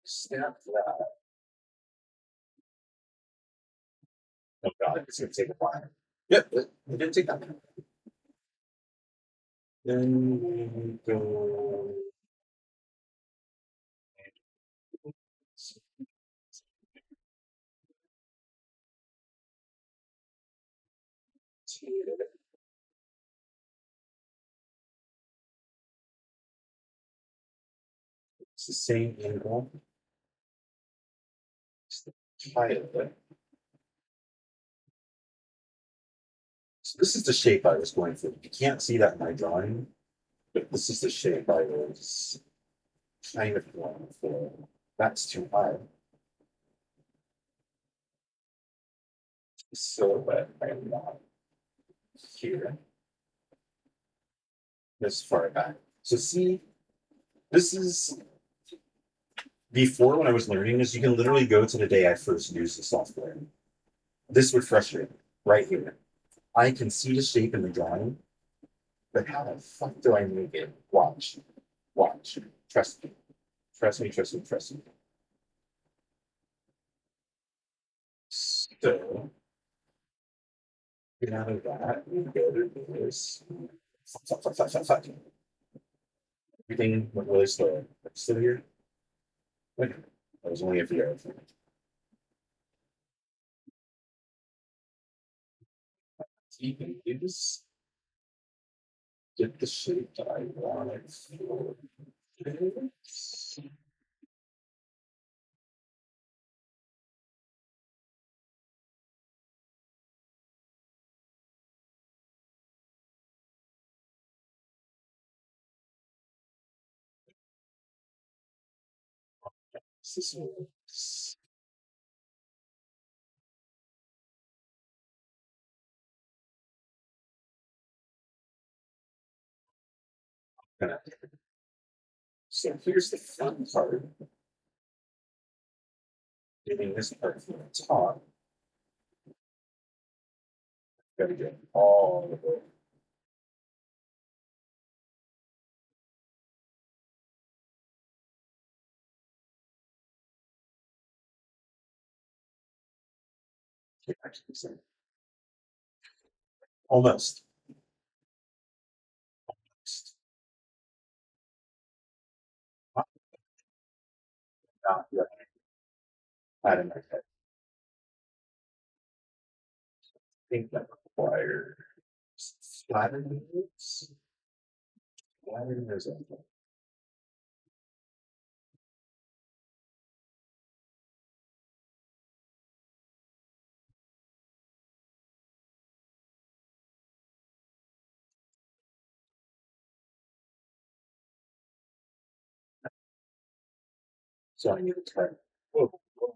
S2: Snap that. Oh god, it's gonna take a while. Yep, it didn't take that long. Then we go to it's the same angle. It's the height of it. So this is the shape I was going for. You can't see that in my drawing, but this is the shape I was kind of going for. That's too high. So that I want here, this far back. So see, this is before when I was learning this, you can literally go to the day I first used the software. This would frustrate me right here. I can see the shape in the drawing, but how the fuck do I make it? Watch, watch, trust me, trust me, trust me, trust me. So, get out of that, and go to this. Fuck, fuck, fuck, fuck, fuck. Everything went really slow. Still here? Wait, that was only a few hours. You can use get the shape that I wanted for this. This is gonna. So here's the fun part. Getting this part from the top. Gotta get all of it. Actually, so almost. Almost. Not yet. Out of my head. I think that requires flattening this. Flattening there's a so I need to try. Whoa, whoa,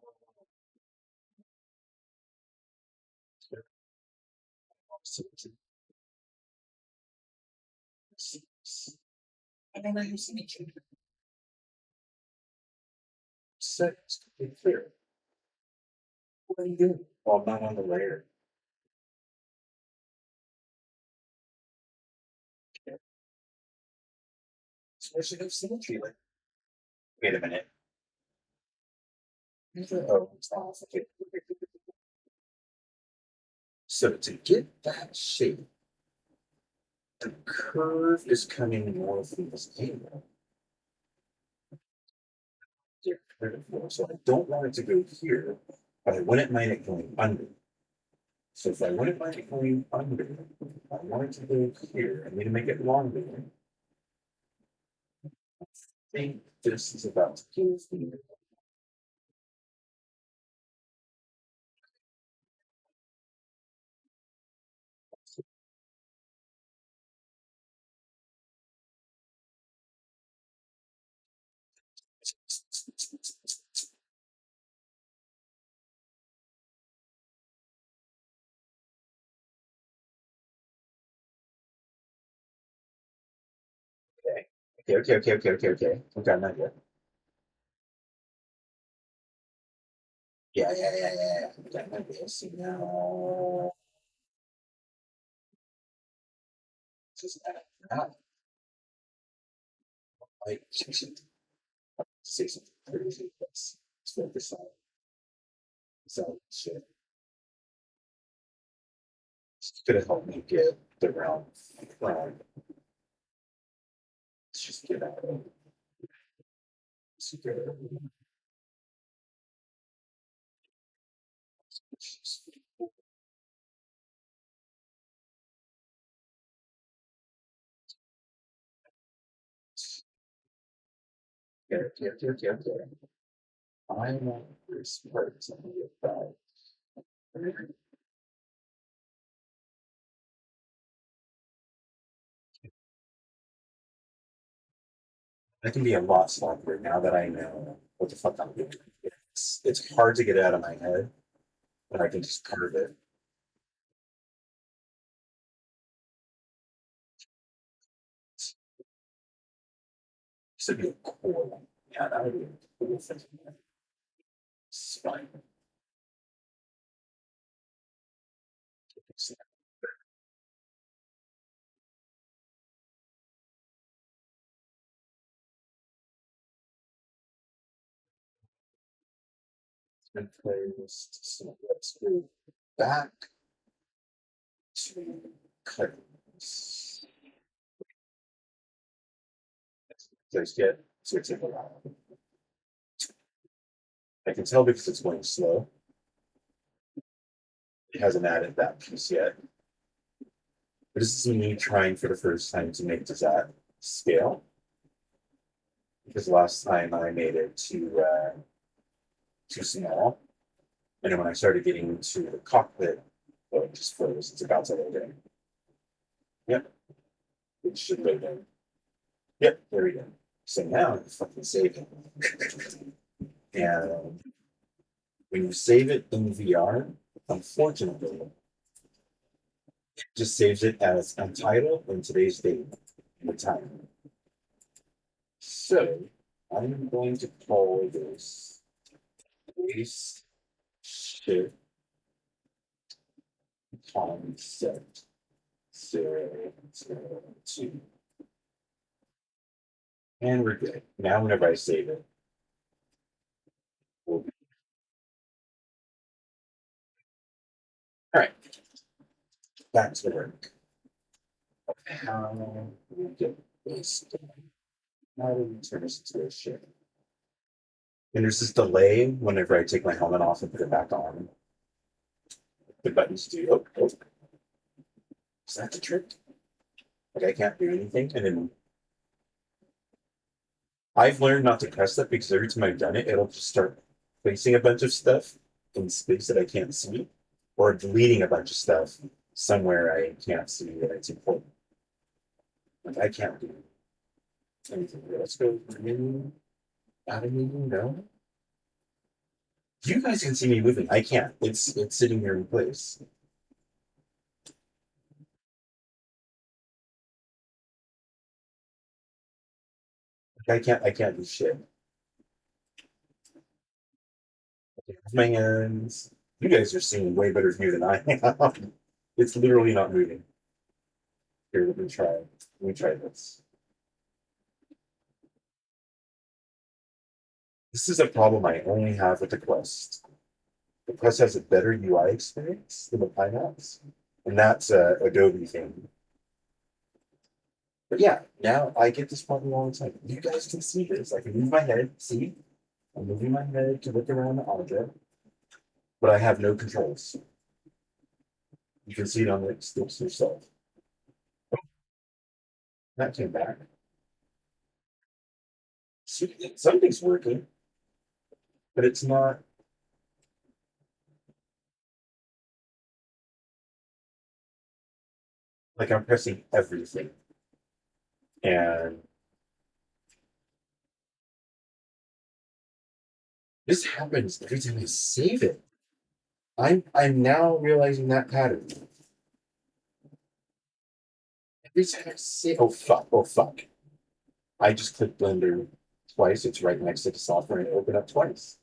S2: I don't know you see me. Six. Be clear. What are you doing? Well, I'm not on the layer. Especially have symmetry. Like, wait a minute. Oh, it's off. Okay. So to get that shape, the curve is coming more from this angle. So I don't want it to go here, but I wouldn't mind it going under. So if I wouldn't mind it going under, I want it to go here. I need to make it longer. I think this is about to go here. Okay. Okay, not yet. Yeah. Okay, not yet. See now. Just that. Like, say something crazy. Let's focus on shit. It's gonna help me get the round. Let's just get out of it. Let's get out of it. Okay. I want this part to be about. I can be a lot smarter now that I know what the fuck I'm doing. It's hard to get out of my head, but I can just curve it. Should be a cool. Yeah, that would be a cool thing. It's fine. And placed. So let's go back to cuttings. There's get switching around. I can tell because it's going slow. It hasn't added that piece yet. But this is me trying for the first time to make that scale. Because last time I made it too small. And then when I started getting into the cockpit, well, it just froze. It's about to load in. Yep, it should load in. Yep, there we go. So now it's fucking saving. And when you save it in VR, unfortunately, it just saves it as untitled in today's date and the time. So I'm going to call this base shift concept 002. And we're good. Now whenever I save it, we'll be all right. Back to the work. How do we get this done? How do we turn this into a ship? And there's this delay whenever I take my helmet off and put it back on. The buttons do. Oh. Is that the trick? Like I can't do anything, and then I've learned not to press that because every time I've done it, it'll just start placing a bunch of stuff in space that I can't see, or deleting a bunch of stuff somewhere I can't see that it's important. Like I can't do anything. Let's go menu, add a menu. No, you guys can see me moving. I can't. It's sitting here in place. I can't do shit. My hands. You guys are seeing way better view than I am. It's literally not moving. Here, let me try. Let me try this. This is a problem I only have with the Quest. The Quest has a better UI experience than the Pimax, and that's a Adobe thing. But yeah, now I get this problem all the time. You guys can see this. I can move my head. See, I'm moving my head to look around the object, but I have no controls. You can see it on the sticks yourself. That came back. See, something's working, but it's not like I'm pressing everything. And this happens every time I save it. I'm now realizing that pattern. Every time I save, oh fuck. I just click Blender twice. It's right next to the software and open up twice.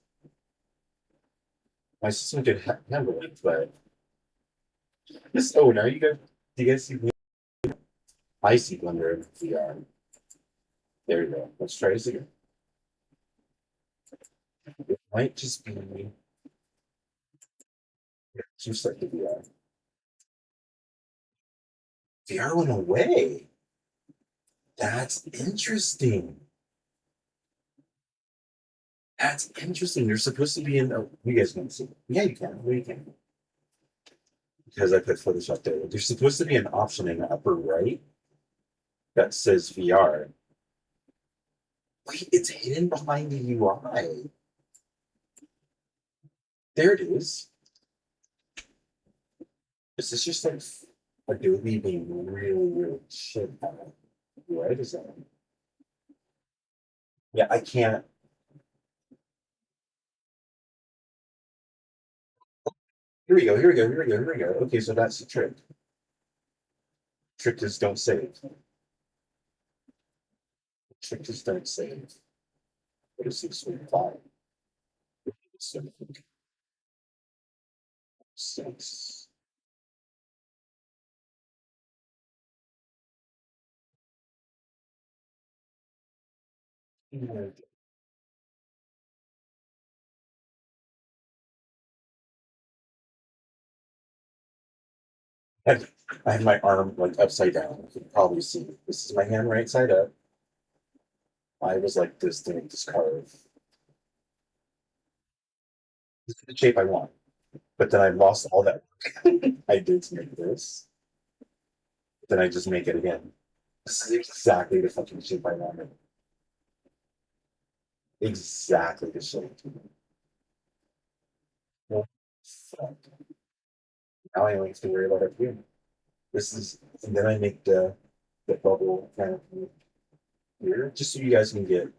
S2: My system could handle it, but this. Oh, now you guys. Do you guys see? I see Blender in VR. There you go. Let's try this again. It might just be too stuck to VR. VR went away. That's interesting. That's interesting. They're supposed to be in. Oh, you guys can see. Yeah, you can. Well, you can. Because I put Photoshop there. There's supposed to be an option in the upper right that says VR. Wait, it's hidden behind the UI. There it is. Is this just like Adobe being really, really shit at UI design? Yeah, I can't. Here we go. Here we go. Here we go. Here we go. Okay, so that's the trick. Trick is don't save. Trick is don't save. What is 6.5? Six. I have my arm like upside down. You can probably see. This is my hand right side up. I was like this to make this carve. This is the shape I want. But then I lost all that I did to make this. Then I just make it again. This is exactly the fucking shape I wanted. Exactly the shape. Well, fuck. Now I only have to worry about it here. This is, and then I make the bubble kind of here, just so you guys can get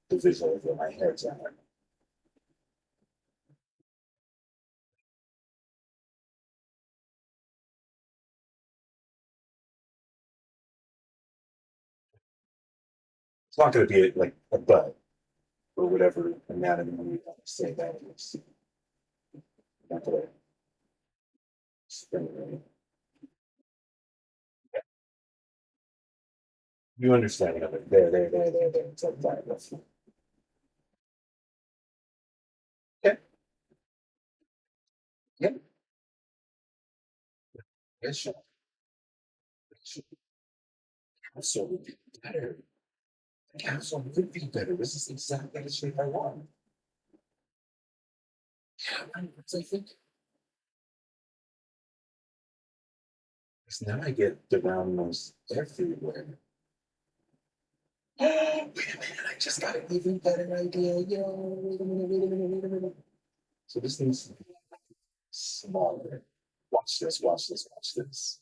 S2: the visual of where my head's at. It's not going to be like a butt or whatever anatomy we want to say that is. Not that I spin it right. You understand it. There. It's like that. That's, okay. Yep. It should. It should. Capsule would be better. The capsule would be better. This is exactly the shape I want. Yeah, I think. Because now I get the roundness everywhere. Oh, wait a minute, I just got an even better idea. Yo, wait a minute. So this needs to be smaller. Watch this, watch this, watch this.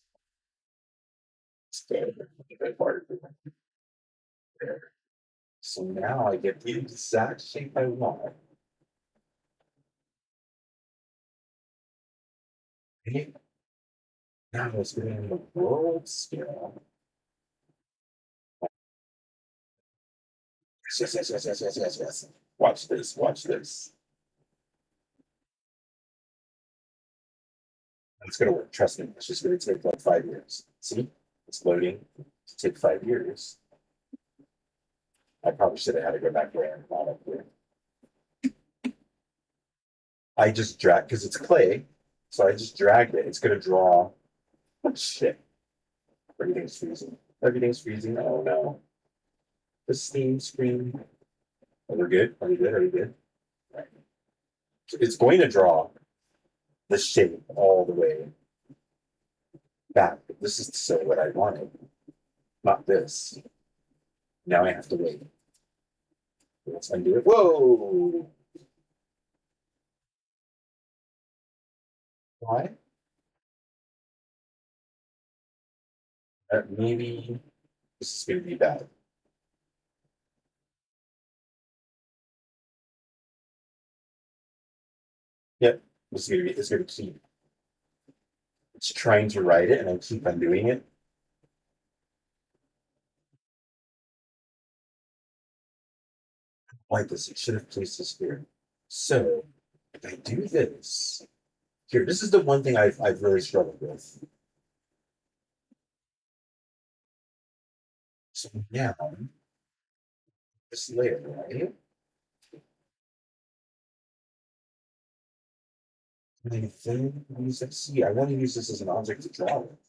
S2: It's better. A bit harder there. So now I get the exact shape I want. Okay? Now it's going in the world scale. Yes. Watch this, watch this. It's going to work. Trust me. It's just going to take like 5 years. See, it's loading. It's take 5 years. I probably should have had to go back there and not up here. I just drag because it's clay, so I just dragged it. It's going to draw. Oh, shit. Everything's freezing. Everything's freezing. Oh no. The Steam screen. Oh, we're good. Are we good? Are we good? Right. So it's going to draw the shape all the way back. This is so what I wanted, not this. Now I have to wait. Let's undo it. Whoa! Why? Maybe this is going to be bad. Yep, this is going to be. It's going to keep. It's trying to write it, and I keep undoing it. like this. It should have placed this here. So if I do this here, this is the one thing I've really struggled with. So now this layer, right? And then use it. See, I want to use this as an object to draw with.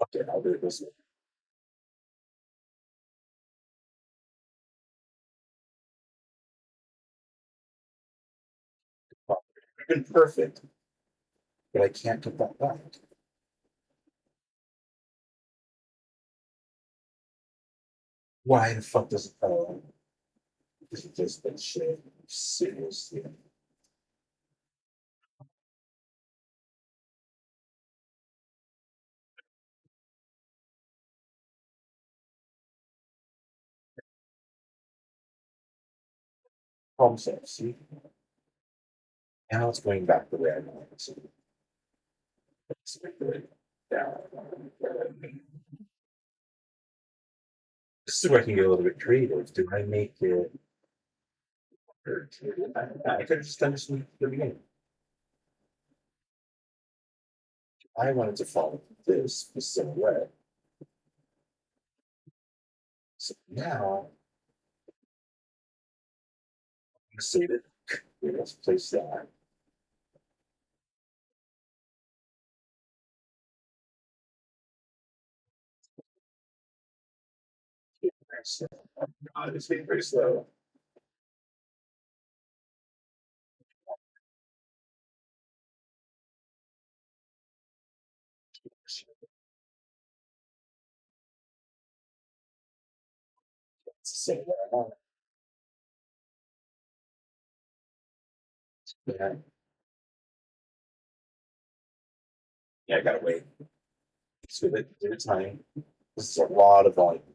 S2: Okay, I'll do it this way. It's been perfect, but I can't get that back. Why the fuck does it? Is it just that shit? Seriously. Problem solved. See, now it's going back the way I want it to. It's good. Down. This is where I can get a little bit creative. Do I make it? I could have just done this from the beginning. I wanted to follow this silhouette. So now I'm gonna save it. Let's place that. So, it's being very slow. It's the same way I want it. Yeah, I gotta wait. Just give it time. This is a lot of volume.